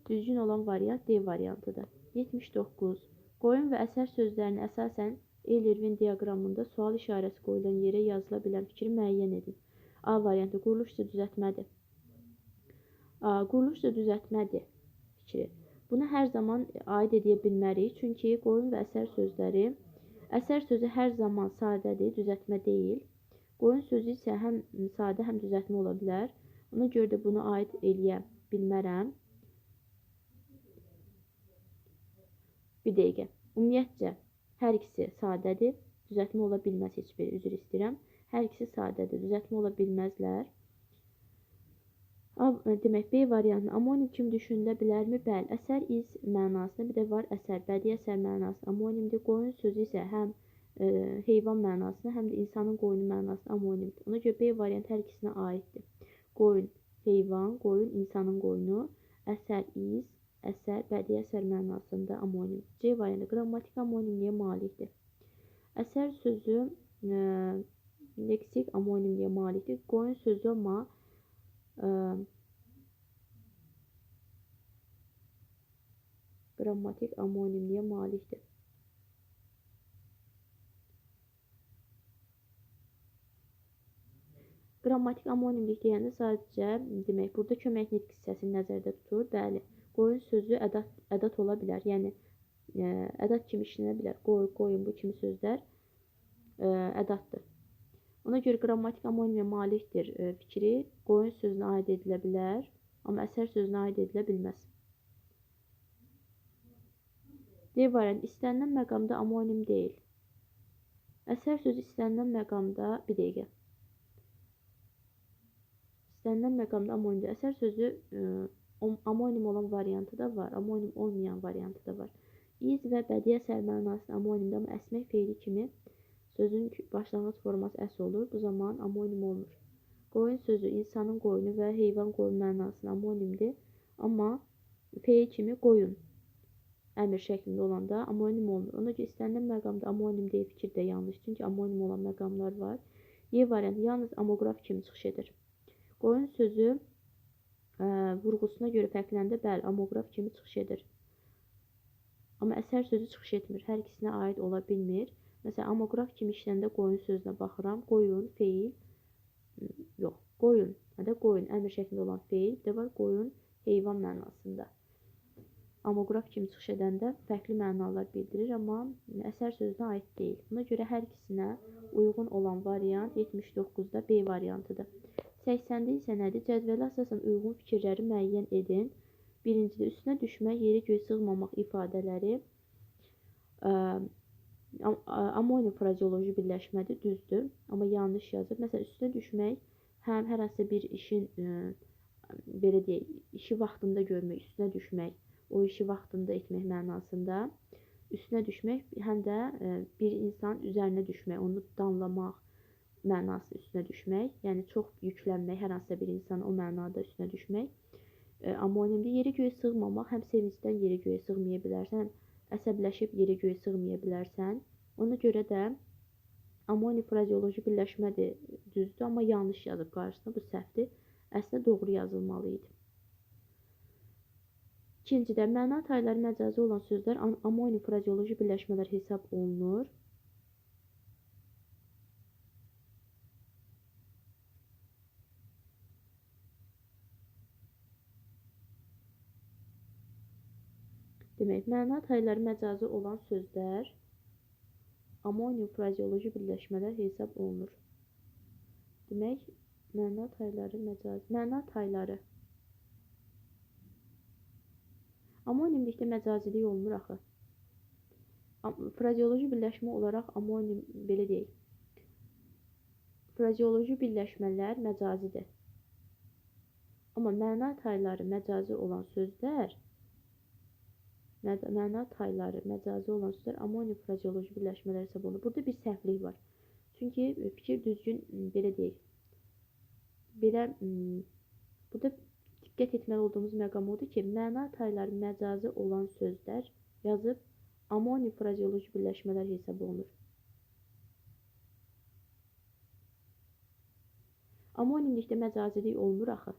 A: Düzgün olan variant D variantıdır. 79. Qoyun və əsər sözlərini əsasən Eyler-Venn diaqramında sual işarəsi qoyulan yerə yazıla bilən fikri müəyyən edin. A variantı quruluşca düzəltmədir. Quruluşca düzəltmədir fikri. Bunu hər zaman aid edə bilmərik. Çünki qoyun və əsər sözü hər zaman sadədir, düzəltmə deyil. Qoyun sözü isə həm sadə, həm düzəltmə ola bilər. Ona görə də bunu aid edə bilmərəm. Bir dəqiqə. Ümumiyyətcə, hər ikisi sadədir. Düzəltmə ola bilməz heç biri, üzr istəyirəm. Hər ikisi sadədir, düzəltmə ola bilməzlər. Demək, B variantını amonim kimi düşünülə bilərmi? Bəli, əsər iz mənasında, bir də var əsər, bədii əsər mənasında amonimdir. Qoyun sözü isə həm heyvan mənasında, həm də insanın qoyunu mənasında amonimdir. Ona görə B variantı hər ikisinə aiddir. Qoyun, heyvan, qoyun, insanın qoyunu, əsər iz, əsər, bədii əsər mənasında amonim. C variantı qrammatik amonimliyə malikdir. Əsər sözü leksik amonimliyə malikdir. Qoyun sözü amma qrammatik amonimliyə malikdir. Qrammatik amonimlik deyəndə sadəcə demək, burada kömək nitq hissəsini nəzərdə tutur. Bəli, qoyun sözü ədat ola bilər. Yəni ədat kimi işlənə bilər. Qoyun bu kimi sözlər ədatdır. Ona görə qrammatik amonimliyə malikdir fikri qoyun sözünə aid edilə bilər, amma əsər sözünə aid edilə bilməz. D variantı istənilən məqamda amonim deyil. Əsər sözü istənilən məqamda, bir dəqiqə. İstənilən məqamda amonimdir. Əsər sözü amonim olan variantı da var, amonim olmayan variantı da var. İz və bədii əsər mənasında amonimdir, amma əsmək feili kimi sözün başlanğıc forması əs olur. Bu zaman amonim olmur. Qoyun sözü insanın qoyunu və heyvan qoyun mənasında amonimdir. Amma feil kimi qoyun əmr şəklində olanda amonim olmur. Ona görə istənilən məqamda amonim deyil, fikir də yanlış. Çünki amonim olan məqamlar var. Y variantı yalnız amoqraf kimi çıxış edir. Qoyun sözü vurğusuna görə fərqləndə bəli, amoqraf kimi çıxış edir. Amma əsər sözü çıxış etmir. Hər ikisinə aid ola bilmir. Məsələn, amoqraf kimi işləndə qoyun sözünə baxıram. Qoyun, feil, yox, qoyun, qoyun əmr şəklində olan feil, bir də var qoyun, heyvan mənasında. Amoqraf kimi çıxış edəndə fərqli mənalar bildirir, amma əsər sözünə aid deyil. Buna görə hər ikisinə uyğun olan variant 79-da B variantıdır. 80-də isə nədir? Cədvələ əsasən uyğun fikirləri müəyyən edin. Birincidə üstünə düşmək, yeri göy sığmamaq ifadələri amonim frazeoloji birləşmədir, düzdür, amma yanlış yazıb. Məsələn, üstünə düşmək həm hər hansı bir işin belə deyək, işi vaxtında görmək, üstünə düşmək, o işi vaxtında etmək mənasında. Üstünə düşmək, həm də bir insan üzərinə düşmək, onu danlamaq mənası üstünə düşmək, yəni çox yüklənmək, hər hansısa bir insan o mənada üstünə düşmək. Amonimdə yeri göyə sığmamaq, həm sevincdən yeri göyə sığmaya bilərsən, həm əsəbləşib yeri göyə sığmaya bilərsən. Ona görə də amonim frazeoloji birləşmədir, düzdür, amma yanlış yazıb qarşısına, bu səhvdir. Əslində doğru yazılmalı idi. İkincidə, məna tayları məcazi olan sözlər amonim frazeoloji birləşmələr hesab olunur. Demək, məna tayları məcazi olan sözlər amonim frazeoloji birləşmələr hesab olunur. Demək, məna tayları məcazi. Məna tayları. Amonimlikdə məcazilik olmur axı. Frazeoloji birləşmə olaraq amonim, belə deyək. Frazeoloji birləşmələr məcazidir. Amma məna tayları məcazi olan sözlər amonim frazeoloji birləşmələr hesab olunur. Burada bir səhvlik var. Çünki fikir düzgün, belə deyək. Burada diqqət etməli olduğumuz məqam odur ki, məna tayları məcazi olan sözlər yazıb amonim frazeoloji birləşmələr hesab olunur. Amonimlikdə məcazilik olmur axı.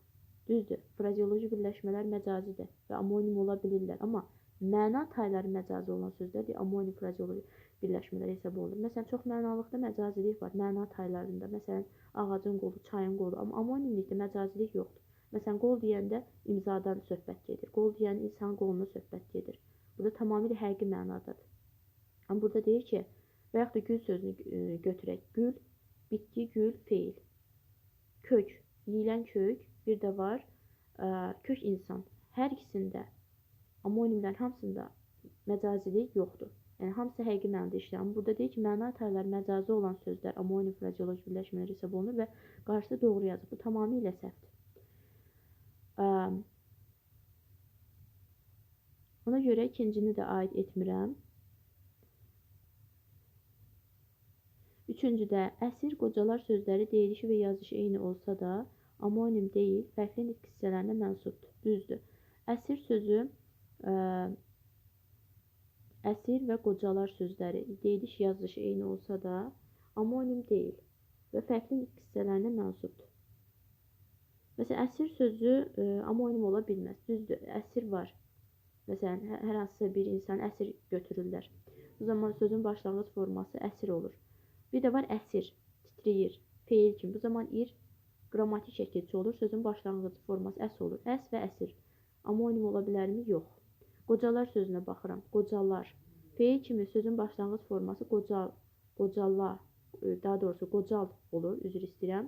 A: Düzdür, frazeoloji birləşmələr məcazidir və amonim ola bilirlər. Amma məna tayları məcazi olan sözlər amonim frazeoloji birləşmələr hesab olunur. Məsələn, çox mənalıqda məcazilik var məna taylarında. Məsələn, ağacın qolu, çayın qolu. Amma amonimlikdə məcazilik yoxdur. Məsələn, qol deyəndə imzadan söhbət gedir. Qol deyəndə insanın qoluna söhbət gedir. Burada tamamilə həqiqi mənadadır. Amma burada deyir ki, və yaxud da gül sözünü götürək. Gül, bitki, gül, feil. Kök, yeyilən kök, bir də var kök insan. Hər ikisində amonimlərin hamısında məcazilik yoxdur. Yəni, hamısı həqiqi mənada işləyir. Amma burada deyir ki, məna tayları məcazi olan sözlər amonim frazeoloji birləşmələr hesab olunur və qarşıda doğru yazıb. Bu tamamilə səhvdir. Ona görə ikincini də aid etmirəm. Üçüncüdə əsir, qocalar sözləri deyilişi və yazışı eyni olsa da, amonim deyil, fərqli nitq hissələrinə mənsubdur. Düzdür. Əsir sözü, əsir və qocalar sözləri deyiliş, yazışı eyni olsa da, amonim deyil və fərqli nitq hissələrinə mənsubdur. Məsələn, əsir sözü amonim ola bilməz. Düzdür, əsir var. Məsələn, hər hansısa bir insan əsir götürürlər. O zaman sözün başlanğıc forması əsir olur. Bir də var əsir, titrəyir, feil kimi. Bu zaman ir qrammatik şəkilçi olur. Sözün başlanğıc forması əs olur. Əs və əsir. Amonim ola bilərmi? Yox. Qocalar sözünə baxıram. Qocalar. Feil kimi sözün başlanğıc forması qocal, qocala, daha doğrusu qocal olur. Üzr istəyirəm.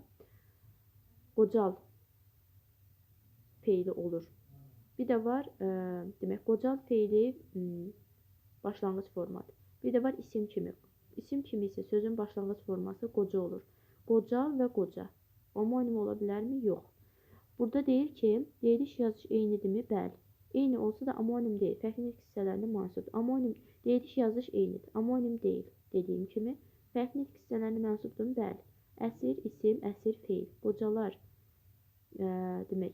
A: Qocal feili olur. Bir də var, demək, qocal feili başlanğıc formadır. Bir də var isim kimi. İsim kimi isə sözün başlanğıc forması qoca olur. Qocal və qoca. Amonim ola bilərmi? Yox. Burada deyir ki, deyiliş yazış eynidirmi? Bəli. Eyni olsa da amonim deyil. Fərqli nitq hissələrinə mənsubdur. Amonim, deyiliş yazış eynidir. Amonim deyil. Dediyim kimi. Fərqli nitq hissələrinə mənsubdur? Bəli. Əsir, isim, əsir, feil. Qocalar, demək,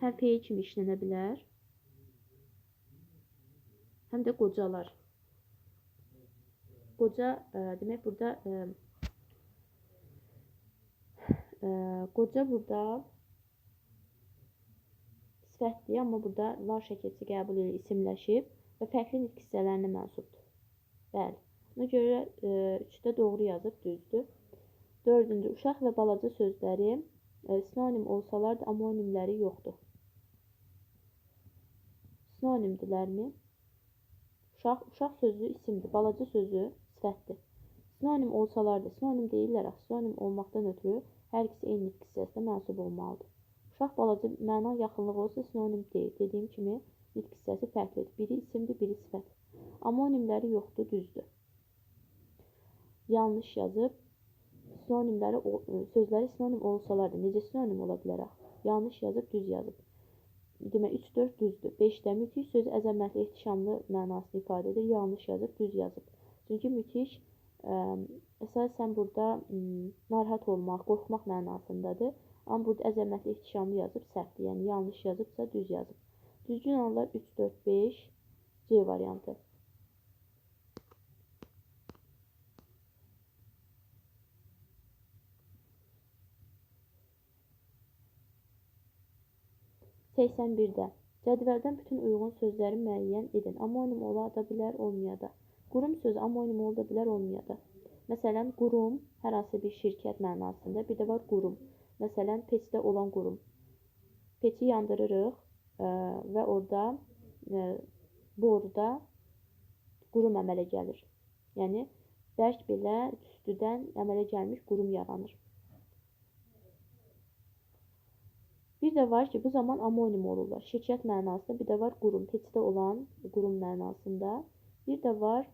A: həm feil kimi işlənə bilər, həm də qocalar. Qoca, demək, burada qoca burada sifətdir, amma burada var şəkilçi qəbul edir, isimləşib və fərqli nitq hissələrinə mənsubdur. Bəli. Ona görə 3-də doğru yazıb, düzdür. 4-cü, uşaq və balaca sözləri sinonim olsalar da amonimləri yoxdur. Sinonimdirlərmi? Uşaq sözü isimdir, balaca sözü sifətdir. Sinonim olsalar da, sinonim deyirlər, sinonim olmaqdan ötürü hər ikisi eyni nitq hissəsinə mənsub olmalıdır. Uşaq balaca məna yaxınlığı olsa sinonim deyil. Dediyim kimi nitq hissəsi fərqlidir. Biri isimdir, biri sifət. Amonimləri yoxdur, düzdür. Yanlış yazıb. Sinonimləri, sözləri sinonim olsalar da necə sinonim ola bilər? Yanlış yazıb, düz yazıb. Demək, 3-4 düzdür. 5-də müthiş sözü əzəmətli, ihtişamlı mənasını ifadə edir. Yanlış yazıb, düz yazıb. Çünki müthiş əsasən burada narahat olmaq, qorxmaq mənasındadır. Amma burada əzəmətli, ihtişamlı yazıb, səhvdir. Yəni, yanlış yazıbsa, düz yazıb. Düzgün olanlar 3, 4, 5, C variantı. Cədvəldən bütün uyğun sözləri müəyyən edin. Amonim ola da bilər, olmaya da. Qurum sözü amonim ola da bilər, olmaya da. Məsələn, qurum hər hansı bir şirkət mənasında. Bir də var qurum. Məsələn, peçdə olan qurum. Peçi yandırırıq və orada boruda qurum əmələ gəlir. Yəni, bərk belə tüstüdən əmələ gəlmiş qurum yaranır. Bir də var ki, bu zaman amonim olurlar. Şirkət mənasında, bir də var qurum, peçdə olan qurum mənasında. Bir də var,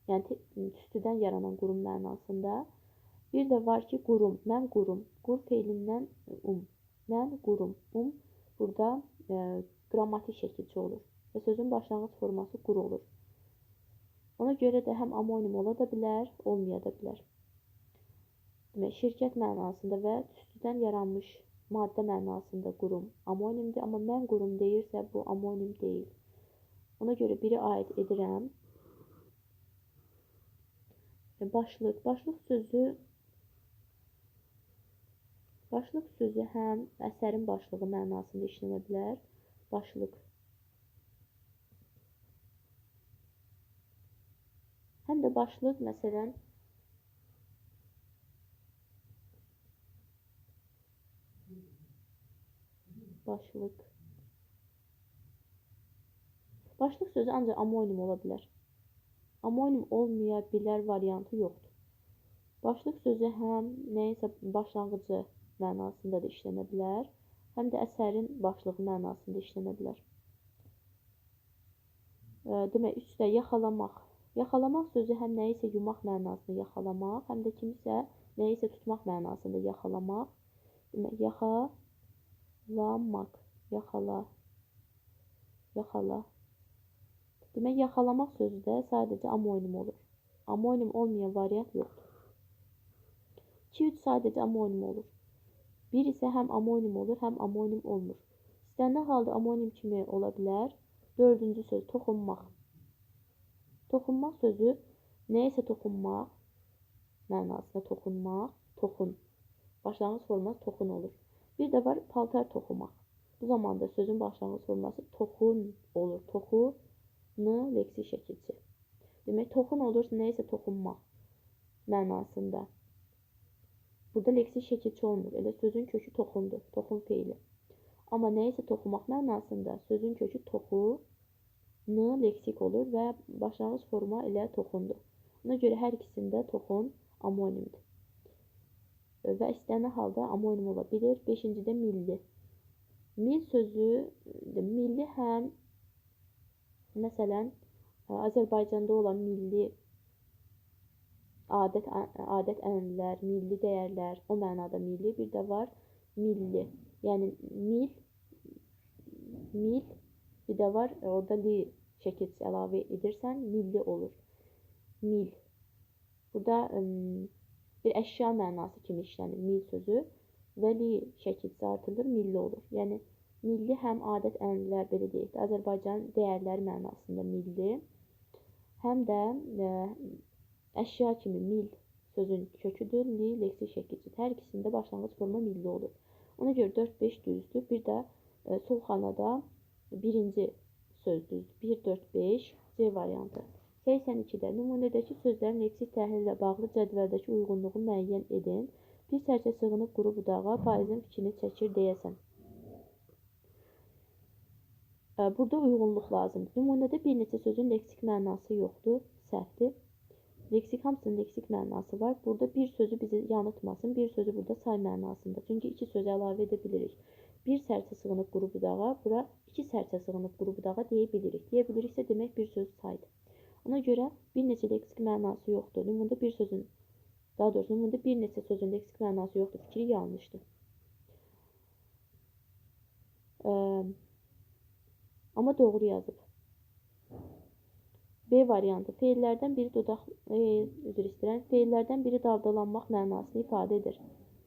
A: yəni tüstüdən yaranan qurum mənasında. Bir də var ki, qurum, mən qurum, qur feilindən mən qurum, burada qrammatik şəkilçi olur və sözün başlanğıc forması qur olur. Ona görə də həm amonim ola da bilər, olmaya da bilər. Demək, şirkət mənasında və tüstüdən yaranmış maddə mənasında qurum amonimdir, amma mən qurum deyirsə, bu amonim deyil. Ona görə biri aid edirəm. Başlıq sözü həm əsərin başlığı mənasında işlənə bilər. Başlıq. Həm də başlıq, məsələn, Başlıq sözü ancaq amonim ola bilər. Amonim olmaya bilər variantı yoxdur. Başlıq sözü həm nəyinsə başlanğıcı mənasında da işlənə bilər, həm də əsərin başlığı mənasında işlənə bilər. Demək, 3-də yaxalamaq. Yaxalamaq sözü həm nəyisə yumaq mənasında yaxalamaq, həm də kimisə nəyisə tutmaq mənasında yaxalamaq. Demək, yaxalamaq, yaxala. Demək, yaxalamaq sözü də sadəcə amonim olur. Amonim olmayan variant yoxdur. 2-3 sadəcə amonim olur. 1 isə həm amonim olur, həm amonim olmur. İstənilən halda amonim kimi ola bilər. 4-cü söz toxunmaq. Toxunmaq sözü nəyisə toxunmaq mənasında toxunmaq, toxun. Başlanğıc forması toxun olur. Bir də var paltar toxumaq. Bu zamanda sözün başlanğıc forması toxun olur. Toxunu leksik şəkilçi. Demək, toxun olursa nəyisə toxunmaq mənasında. Burada leksik şəkilçi olmur. Elə sözün kökü toxundur. Toxun feili. Amma nəyisə toxumaq mənasında sözün kökü toxunu leksik olur və başlanğıc forma elə toxundur. Ona görə hər ikisində toxun amonimdir. Və istənilən halda amonim ola bilir. 5-cidə milli. Mil sözü, milli həm məsələn Azərbaycanda olan milli adət-ənənələr, milli dəyərlər, o mənada milli. Bir də var milli. Yəni mil, bir də var orada li şəkilçisi əlavə edirsən, milli olur. Mil. Burada bir əşya mənası kimi işlənir mil sözü və li şəkilçisi artırılır, milli olur. Yəni milli həm adət-ənənələr, belə deyək də, Azərbaycan dəyərləri mənasında milli, həm də əşya kimi mil sözün köküdür, li leksik şəkilçidir. Hər ikisində başlanğıc forma milli olur. Ona görə 4-5 düzdür. Bir də sol xanada birinci söz düzdür. 1-4-5 C variantı. 82-də nümunədəki sözlərin leksik təhlili ilə bağlı cədvəldəki uyğunluğu müəyyən edin. Bir sərçə sığınıb quru budağa, paizin fikrini çəkir deyəsən. Burada uyğunluq lazımdır. Nümunədə bir neçə sözün leksik mənası yoxdur, səhvdir. Leksik hamısının leksik mənası var. Burada bir sözü bizi yanıltmasın. Bir sözü burada say mənasında. Çünki 2 sözü əlavə edə bilirik. Bir sərçə sığınıb quru budağa, bura 2 sərçə sığınıb quru budağa deyə bilirik. Deyə biliriksə demək bir söz saydır. Ona görə bir neçə leksik mənası yoxdur. Nümunədə bir neçə sözün leksik mənası yoxdur. Fikri yanlışdır. Amma doğru yazıb. B variantı. Feillərdən biri daldalanmaq mənasını ifadə edir.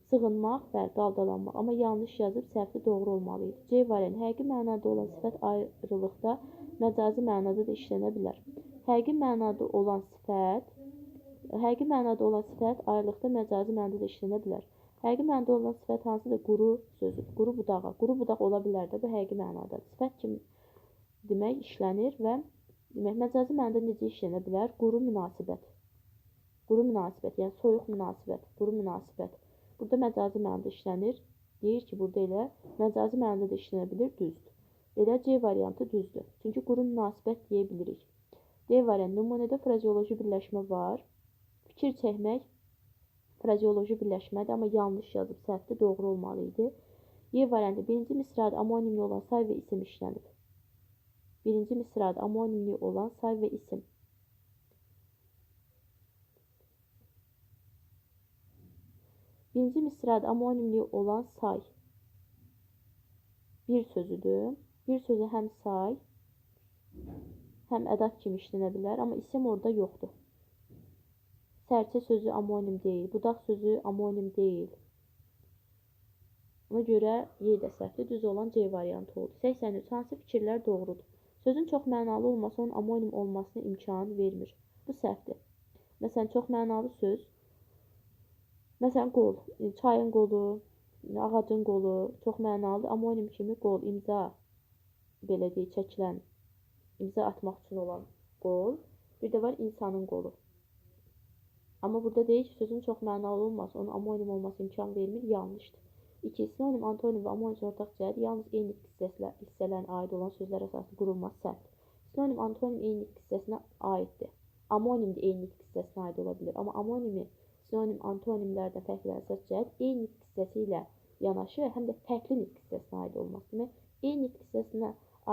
A: Sığınmaq və daldalanmaq. Amma yanlış yazıb, səhvli doğru olmalıydı. C variantı. Həqiqi mənada olan sifət ayrılıqda məcazi mənada da işlənə bilər. Həqiqi mənada olan sifət ayrılıqda məcazi mənada da işlənə bilər. Həqiqi mənada olan sifət hansıdır? Quru sözüdür. Quru budağa. Quru budaq ola bilər də, bu həqiqi mənadadır. Sifət kimi demək işlənir və demək, məcazi mənada necə işlənə bilər? Quru münasibət. Quru münasibət, yəni soyuq münasibət, quru münasibət. Burada məcazi mənada işlənir. Deyir ki, burada elə məcazi mənada da işlənə bilir, düzdür. Elə C variantı düzdür. Çünki quru münasibət deyə bilirik. D variantı. Nümunədə frazeoloji birləşmə var. Fikir çəkmək frazeoloji birləşmədir, amma yanlış yazıb, səhvdir, doğru olmalıydı. E variantı. Birinci misrada amonimli olan say və isim işlənib. Birinci misrada amonimli olan say və isim. Birinci misrada amonimli olan say bir sözüdür. Bir sözü həm say, həm ədat kimi işlənə bilər, amma isim orada yoxdur. Sərçə sözü amonim deyil, budaq sözü amonim deyil. Ona görə Y də səhvdir, düz olan C variantı oldu. 83. Hansı fikirlər doğrudur? Sözün çox mənalı olması onun amonim olmasına imkan vermir. Bu səhvdir. Məsələn, çox mənalı söz, məsələn, qol, çayın qolu, ağacın qolu çox mənalı, amonim kimi qol, imza, belə deyək, çəkilən, imza atmaq üçün olan qol. Bir də var insanın qolu. Amma burada deyək ki, sözün çox mənalı olması, onun amonim olması imkan vermir, yanlışdır. 2. Sinonim, antonim və amonim ortaq cəhət yalnız eyni hissələrin aid olan sözlər əsasında qurulması səhvdir. Sinonim, antonim eyni hissəsinə aiddir. Amonim də eyni hissəsinə aid ola bilir. Amma amonimi sinonim, antonimlərdən fərqli əsas cəhət eyni hissəsi ilə yanaşı, həm də fərqli hissəsinə aid olmaq. Demək, eyni hissəsinə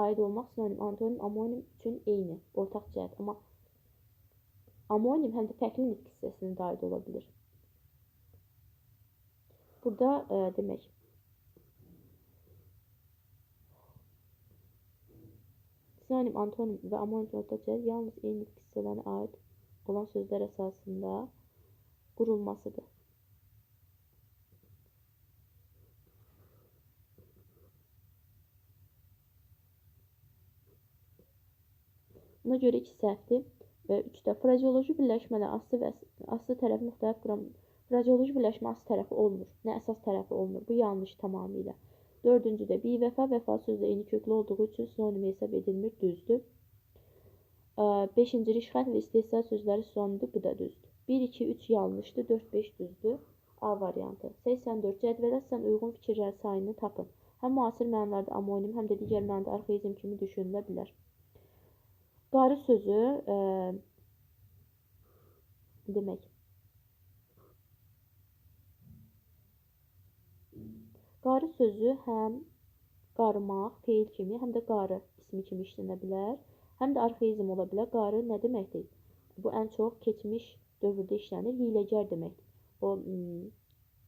A: aid olmaq sinonim, antonim, amonim üçün eyni, ortaq cəhət. Amma amonim həm də fərqli hissəsinə aid ola bilir. Burada demək, Sinonim, antonim və amonim notda cəhət yalnız eyni nitq hissələrinə aid olan sözlər əsasında qurulmasıdır. Buna görə 2 səhvdir. 3-də frazeoloji birləşmələ aslı tərəfi müxtəlif quran. Frazeoloji birləşmə aslı tərəfi olmur. Nə əsas tərəfi olmur. Bu yanlış tamamilə. 4-cüdə bivəfa, vəfa sözlə eyni köklü olduğu üçün sinonim hesab edilmir. Düzdür. 5-ci rişxənd və istehza sözləri sinonimdir. Bu da düzdür. 1, 2, 3 yanlışdır. 4, 5 düzdür. A variantı. 84. Cədvələ sən uyğun fikirlər sayını tapın. Həm müasir mənalarda amonim, həm də digər mənada arxaizm kimi düşünülə bilər. Qarı sözü demək. Qarı sözü həm qarmaq, feil kimi, həm də qarı ismi kimi işlənə bilər. Həm də arxaizm ola bilər. Qarı nə deməkdir? Bu ən çox keçmiş dövrdə işlənir. Hiləgər deməkdir. O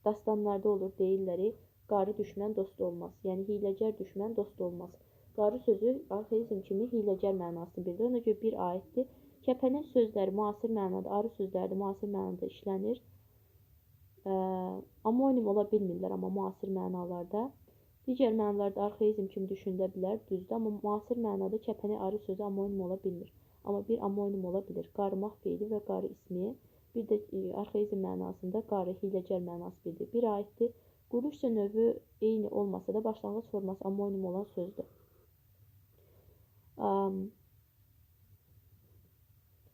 A: dastanlarda olur, deyirlər, qarı düşmən dost olmaz. Yəni hiləgər düşmən dost olmaz. Qarı sözü arxaizm kimi hiləgər mənasını bildirir. Ona görə bir aiddir. Kəpənək sözləri müasir mənada, arı sözləri də müasir mənada işlənir. Amonim ola bilmirlər, amma müasir mənalarda. Digər mənalarda arxaizm kimi düşünülə bilər, düzdür. Amma müasir mənada kəpənək, arı sözü amonim ola bilmir. Amma bir amonim ola bilir. Qarmaq feili və qarı ismi. Bir də arxaizm mənasında qarı, hiləgər mənası bildirir. Bir aiddir. Quruşca növü eyni olmasa da başlanğıc forması amonim olan sözdür.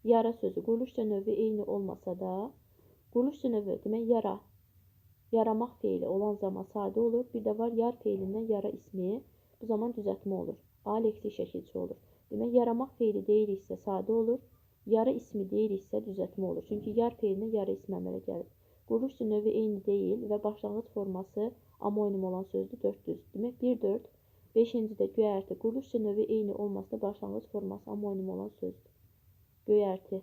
A: Yara sözü quruluşca növü eyni olmasa da, quruluşca növü demək yara, yaramaq feili olan zaman sadə olur. Bir də var yar feilindən yara ismi, bu zaman düzəltmə olur. A leksik şəkilçi olur. Demək yaramaq feili deyiriksə sadə olur, yara ismi deyiriksə düzəltmə olur. Çünki yar feilindən yara ismi əmələ gəlir. Quruluşca növü eyni deyil və başlanğıc forması amonim olan sözdür. 4 düz. Demək 1, 4. 5-ci də göyərti. Quruluşca növü eyni olmasa da başlanğıc forması amonim olan sözdür. Göyərti.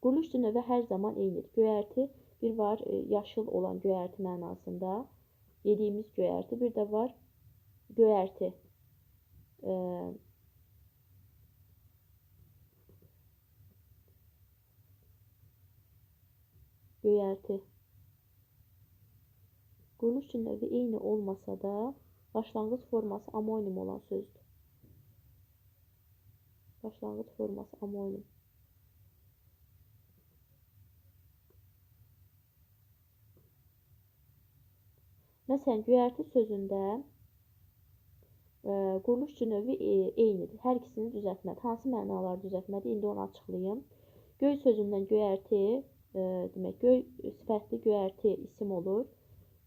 A: Quruluşca növü hər zaman eynidir. Göyərti bir var yaşıl olan göyərti mənasında. Yediyimiz göyərti. Bir də var göyərti. Göyərti. Quruluşca növü eyni olmasa da başlanğıc forması amonim olan sözdür. Başlanğıc forması amonim. Məsələn, göyərti sözündə quruluşca növü eynidir. Hər ikisini düzəltmədi. Hansı mənaları düzəltmədi? İndi onu açıqlayım. Göy sözündən göyərti, demək, göy sifətli göyərti isim olur.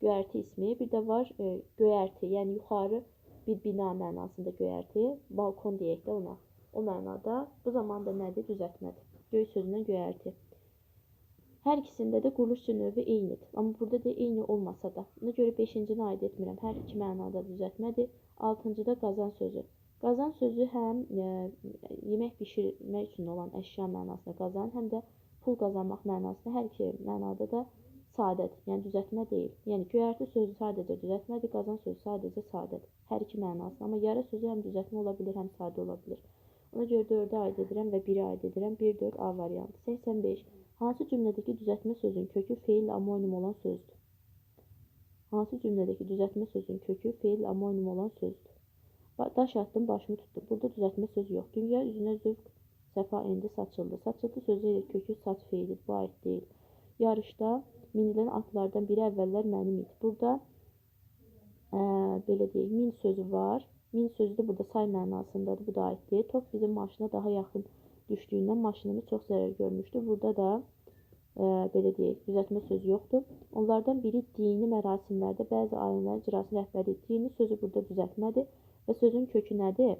A: Göyərti ismi. Bir də var göyərti, yəni yuxarı bir bina mənasında göyərti. Balkon deyək də ona. O mənada bu zamanda nədir? Düzəltmədir. Göy sözündən göyərti. Hər ikisində də quruluşca növü eynidir. Amma burada da eyni olmasa da. Buna görə 5-cini aid etmirəm. Hər iki mənada düzəltmədir. 6-cıda qazan sözü. Qazan sözü həm yemək bişirmək üçün olan əşya mənasında qazan, həm də pul qazanmaq mənasında hər iki mənada da sadədir. Yəni düzəltmə deyil. Yəni göyərti sözü sadəcə düzəltmədir, qazan sözü sadəcə sadədir. Hər iki mənası. Amma yara sözü həm düzəltmə ola bilir, həm sadə ola bilir. Ona görə 4-ə aid edirəm və 1-ə aid edirəm. 1, 4, A variantı. 85. Hansı cümlədəki düzəltmə sözün kökü feil amonim olan sözdür? Hansı cümlədəki düzəltmə sözün kökü feil amonim olan sözdür? Daş atdım, başımı tutdum. Burada düzəltmə sözü yox. Dünya üzünə zövq səfa endi, saçıldı. Saçıldı sözü ilə kökü saç feilidir. Bu aid deyil. Yarışda minilən atlardan biri əvvəllər mənim idi. Burada belə deyək, min sözü var. Min sözü də burada say mənasındadır. Bu da aid deyil. Top bizim maşına daha yaxın düşdüyündən maşınımız çox zərər görmüşdü. Burada da belə deyək, düzəltmə sözü yoxdur. Onlardan biri dini mərasimlərdə bəzi ayinlərin icrasını rəhbərlik. Dini sözü burada düzəltmədir və sözün kökü nədir?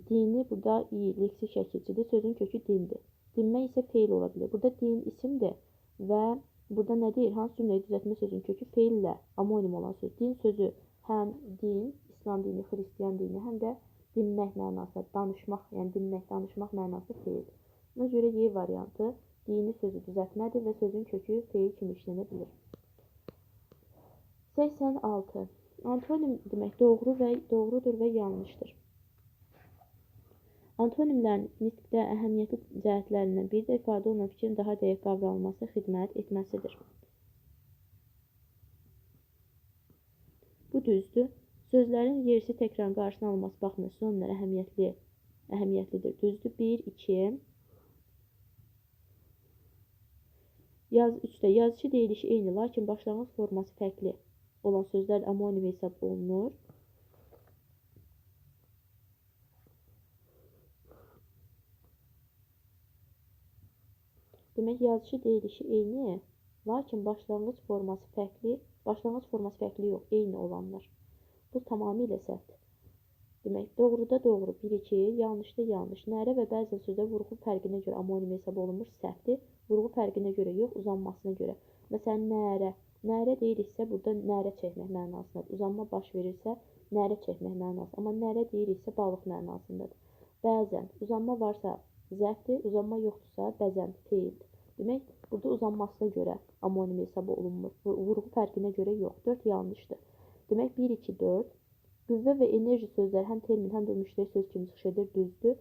A: Dini burada leksik şəkilçidir. Sözün kökü dindir. Dinmək isə feil ola bilir. Burada din isimdir və burada nə deyir? Hansı cümləyi düzəltmə sözün kökü feillə amonim olan söz. Din sözü həm din, İslam dini, Xristiyan dini, həm də dinmək mənasında, danışmaq, yəni dinmək, danışmaq mənasında feil. Buna görə Y variantı dini sözü düzəltmədir və sözün kökü feil kimi işlənə bilir. 86. Antonim demək doğrudur və yanlışdır. Antonimlərin nitqdə əhəmiyyətli cəhətlərindən biri də ifadə olunan fikrin daha dəqiq qavranılması, xidmət etməsidir. Bu düzdür. Sözlərin yerisi təkrarın qarşısına alınması baxımından sinonimlər əhəmiyyətlidir. Düzdür. 1, 2. 3-də yazıcı deyilişi eyni, lakin başlanğıc forması fərqli olan sözlər amonim hesab olunur. Demək, yazıcı deyilişi eyni, lakin başlanğıc forması fərqli yox, eyni olanlar. Bu tamamilə səhvdir. Demək, doğruda doğru 1-2, yanlışda yanlış. Nərə və bəzən sözlər vurğu fərqinə görə amonim hesab olunmur, səhvdir. Vurğu fərqinə görə yox, uzanmasına görə. Məsələn, nərə. Nərə deyiriksə, burada nərə çəkmək mənasındadır. Uzanma baş verirsə, nərə çəkmək mənasındadır. Amma nərə deyiriksə, balıq mənasındadır. Bəzən, uzanma varsa zərfdir, uzanma yoxdursa, bəzən, feildir. Demək, burada uzanmasına görə amonim hesab olunmur. Vurğu fərqinə görə yox. 4 yanlışdır. Demək, 1, 2, 4. Qüvvə və enerji sözləri həm termin, həm də müştəri söz kimi çıxış edir, düzdür.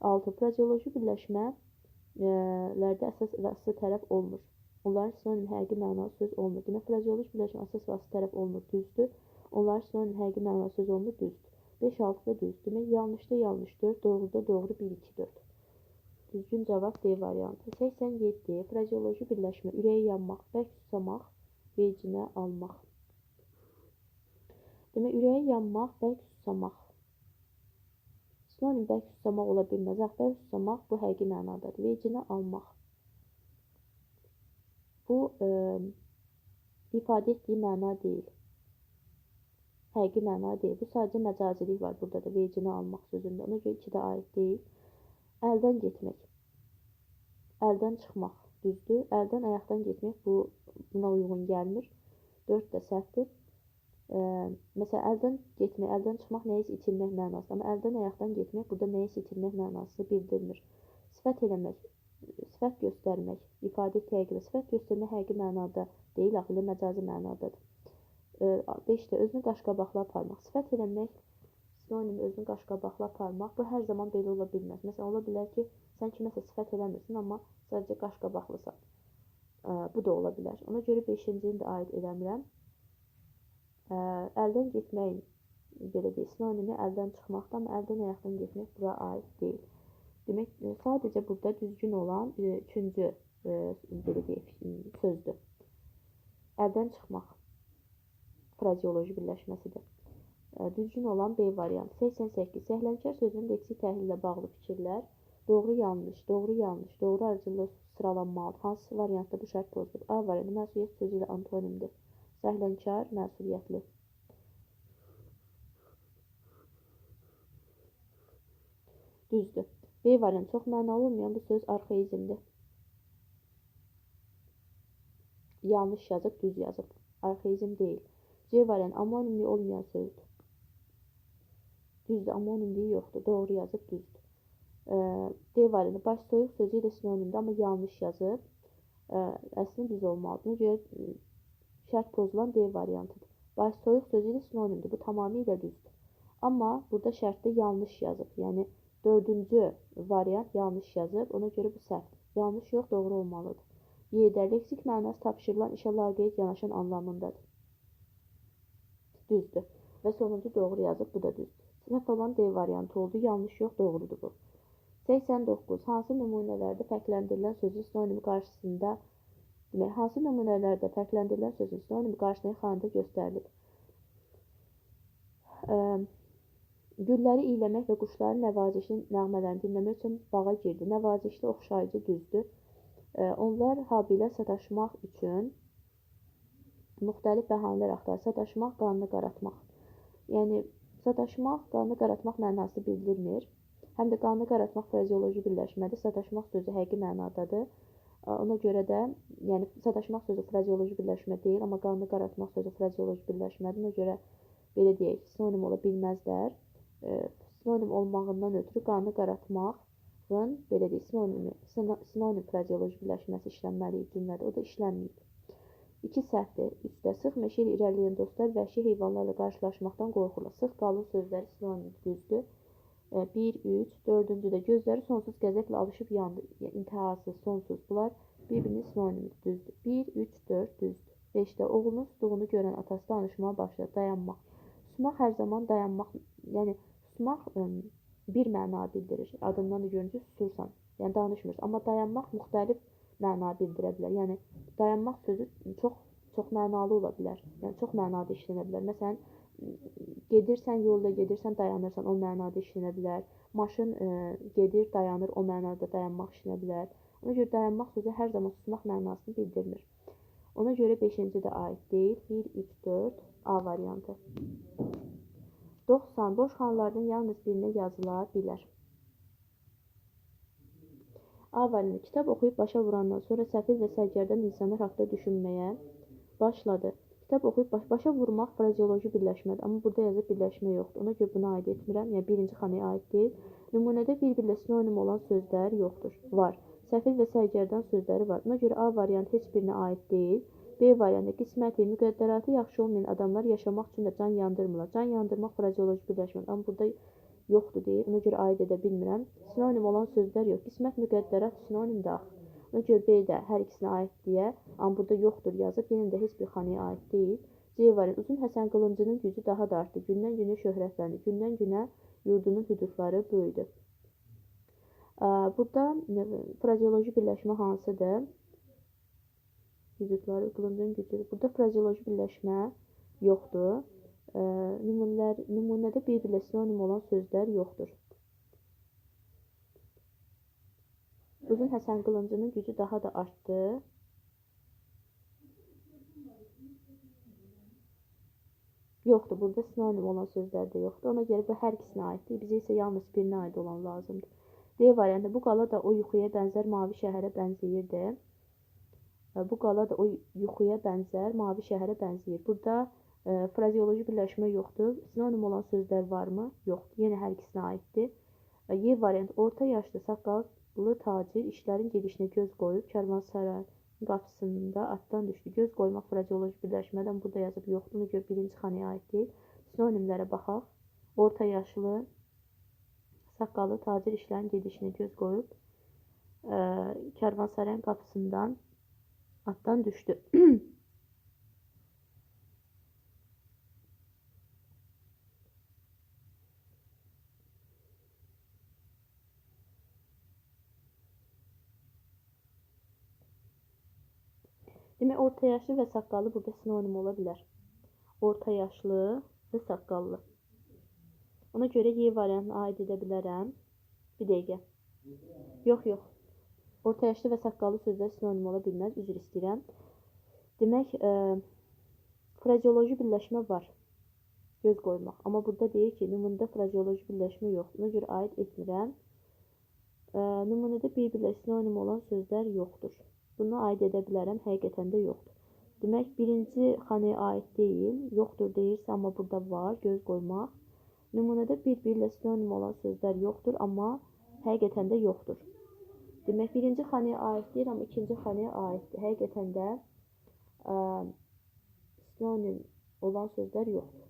A: 6. Frazeoloji birləşmələrdə əsas və asıl tərəf olmur. Onların sinonim həqiqi mənalı söz olmur. Demək, frazeoloji birləşmə əsas və asıl tərəf olmur, düzdür. Onların sinonim həqiqi mənalı söz olmur, düzdür. 5, 6 da düzdür. Demək, yanlışda yanlış 4, doğruda doğru 1, 2, 4. Düzgün cavab D variantı. 87. Frazeoloji birləşmə ürəyi yanmaq, bərk susamaq, vecinə almaq. Demək, ürəyi yanmaq, bərk susamaq. Sinonim bərk susamaq ola bilməz. Bərk susamaq bu həqiqi mənadadır. Vecinə almaq. Bu ifadə etdiyi məna deyil. Həqiqi məna deyil. Bu sadəcə məcazilik var burada da vecinə almaq sözündə. Ona görə 2-də aid deyil. Əldən getmək. Əldən çıxmaq. Düzdür. Əldən ayaqdan getmək buna uyğun gəlmir. 4 də səhvdir. Məsələn, əldən getmək, əldən çıxmaq nəyisə itirmək mənası. Amma əldən ayaqdan getmək burada nəyisə itirmək mənası bildirmir. Sifət eləmək, sifət göstərmək, ifadə təqib, sifət göstərmək həqiqi mənada deyil, axı ilə məcazi mənadadır. 5-də özünü qaşqabaqla aparmaq. Sifət eləmək, sinonim özünü qaşqabaqla aparmaq. Bu hər zaman belə ola bilməz. Məsələn, ola bilər ki, sən kiməsə sifət eləmirsən, amma sadəcə qaşqabaqlısan. Bu da ola bilər. Ona görə 5-cini də aid eləmirəm. Əldən getməyin, belə deyil, sinonimi əldən çıxmaqda, amma əldən ayaqdan getmək bura aid deyil. Demək, sadəcə burada düzgün olan 3-cü belə deyək, sözdür. Əldən çıxmaq frazeoloji birləşməsidir. Düzgün olan B variantı. 88. Səhlənkar sözünün leksik təhlil ilə bağlı fikirlər. Doğru, yanlış, doğru, yanlış, doğru ardıcıllı sıralanmalıdır. Hansı variantda bu şərt pozulur? A variantı məsuliyyət sözü ilə antonimdir. Səhlənkar, məsuliyyətli. Düzdür. B variantı çox mənalı olmayan bu söz arxaizmdir. Yanlış yazıb, düz yazıb. Arxaizm deyil. C variantı amonimli olmayan sözdür. Düzdür, amonimliyi yoxdur. Doğru yazıb, düzdür. D variantı baş soyuq sözü ilə sinonimdir, amma yanlış yazıb. Əslində düz olmalıdır. Ona görə şərt pozulan D variantıdır. Baş soyuq sözü ilə sinonimdir. Bu tamamilə düzdür. Amma burada şərtdə yanlış yazıb. Yəni 4-cü variant yanlış yazıb. Ona görə bu səhvdir. Yanlış yox, doğru olmalıdır. Y-də leksik mənası tapşırılan işə laqeyd yanaşan anlamındadır. Düzdür. Və sonuncu doğru yazıb. Bu da düzdür. Səhv olan D variantı oldu. Yanlış yox, doğrudur bu. 89. Hansı nümunələrdə fərqləndirilən sözün sinonimi qarşısında demək, hansı nümunələrdə fərqləndirilən sözün sinonimi qarşısında xanada göstərilir? Gülləri iyləmək və quşların nəvazişli nəğmələrini dinləmək üçün bağa girdi. Nəvazişli oxşayıcı düzdür. Onlar habilə sataşmaq üçün müxtəlif bəhanələr axtarır. Sataşmaq, qanını qaratmaq. Yəni, sataşmaq, qanını qaratmaq mənası bildirmir. Həm də qanını qaratmaq frazeoloji birləşmədir. Sataşmaq sözü həqiqi mənadadır. Ona görə də, yəni sataşmaq sözü frazeoloji birləşmə deyil, amma qanını qaratmaq sözü frazeoloji birləşmədir. Ona görə belə deyək, sinonim ola bilməzlər. Sinonim olmağından ötürü qanını qaratmağın, belə deyək, sinonim frazeoloji birləşməsi işlənməli cümlədə. O da işlənməyib. 2 səhvdir. 3-də sıx meşə ilə irəliləyən dostlar vəhşi heyvanlarla qarşılaşmaqdan qorxurlar. Sıx qalın sözləri sinonim düzdür. 1, 3, 4-cü də gözləri sonsuz qəzəblə alışıb yandı. İntihası, sonsuz. Bunlar bir-birinin sinonimidir, düzdür. 1, 3, 4, düzdür. 5-də oğlunun sustuğunu görən atası danışmağa başladı. Dayanmaq. Susmaq hər zaman dayanmaq, yəni susmaq bir məna bildirir. Adından da görünür ki, susursan, yəni danışmırsan. Amma dayanmaq müxtəlif məna bildirə bilər. Yəni dayanmaq sözü çox mənalı ola bilər. Yəni çox mənada işlənə bilər. Məsələn, gedirsən, yolda gedirsən, dayanırsan, o mənada işlənə bilər. Maşın gedir, dayanır, o mənada dayanmaq işlənə bilər. Ona görə dayanmaq sözü hər zaman susmaq mənasını bildirmir. Ona görə 5-ci də aid deyil. 1, 3, 4 A variantı. 90. Boş xanalardan yalnız birinə yazıla bilər. A variantı. Kitab oxuyub başa vurandan sonra səfil və sərgərdan insanlar haqqında düşünməyə başladı. Kitab oxuyub başa vurmaq frazeoloji birləşmədir. Amma burada yazıb birləşmə yoxdur. Ona görə buna aid etmirəm. Yəni birinci xanaya aid deyil. Nümunədə bir-birlə sinonim olan sözlər yoxdur. Var. Səfil və sərgərdan sözləri var. Ona görə A variantı heç birinə aid deyil. B variantı. Qisməti, müqəddəratı yaxşı olmayan adamlar yaşamaq üçün də can yandırmırlar. Can yandırmaq frazeoloji birləşmədir. Amma burada yoxdur deyil. Ona görə aid edə bilmirəm. Sinonim olan sözlər yox. Qismət, müqəddərat sinonimdir axı. Ona görə B də hər ikisinə aid deyə, amma burada yoxdur yazıb, yenə də heç bir xanaya aid deyil. C variantı. Uzun Həsən qılıncının gücü daha da artdı. Gündən-günə şöhrətləndi. Gündən-günə yurdunun hüdudları böyüdü. Burada frazeoloji birləşmə hansıdır? Hüdudları, qılıncın gücü. Burada frazeoloji birləşmə yoxdur. Nümunədə bir-birlə sinonim olan sözlər yoxdur. Uzun Həsən qılıncının gücü daha da artdı. Yoxdur, burada sinonim olan sözlər də yoxdur. Ona görə bu hər ikisinə aiddir. Bizə isə yalnız birinə aid olan lazımdır. D variantı. Bu qala da o yuxuya bənzər mavi şəhərə bənzəyirdi. Bu qala da o yuxuya bənzər mavi şəhərə bənzəyir. Burada frazeoloji birləşmə yoxdur. Sinonim olan sözlər varmı? Yoxdur. Yenə hər ikisinə aiddir. Y variantı. Orta yaşlı saqqallı tacir işlərin gedişinə göz qoyub karvansaray qapısında atdan düşdü. Göz qoymaq frazeoloji birləşmədən burada yazıb yoxdur. Ona görə birinci xanaya aid deyil. Sinonimlərə baxaq. Orta yaşlı saqqallı tacir işlərin gedişinə göz qoyub karvansarayın qapısından atdan düşdü. Demək, orta yaşlı və saqqallı burada sinonim ola bilər. Orta yaşlı və saqqallı. Ona görə Y variantına aid edə bilərəm. Bir dəqiqə. Yox. Orta yaşlı və saqqallı sözlər sinonim ola bilməz. Üzr istəyirəm. Demək, frazeoloji birləşmə var. Göz qoymaq. Amma burada deyir ki, nümunədə frazeoloji birləşmə yoxdur. Ona görə aid etmirəm. Nümunədə bir-birlə sinonim olan sözlər yoxdur. Buna aid edə bilərəm, həqiqətən də yoxdur. Demək, birinci xanaya aid deyil, yoxdur deyirsə, amma burada var, göz qoymaq. Nümunədə bir-birlə sinonim olan sözlər yoxdur, amma həqiqətən də yoxdur. Demək, birinci xanaya aid deyil, amma ikinci xanaya aiddir. Həqiqətən də sinonim olan sözlər yoxdur.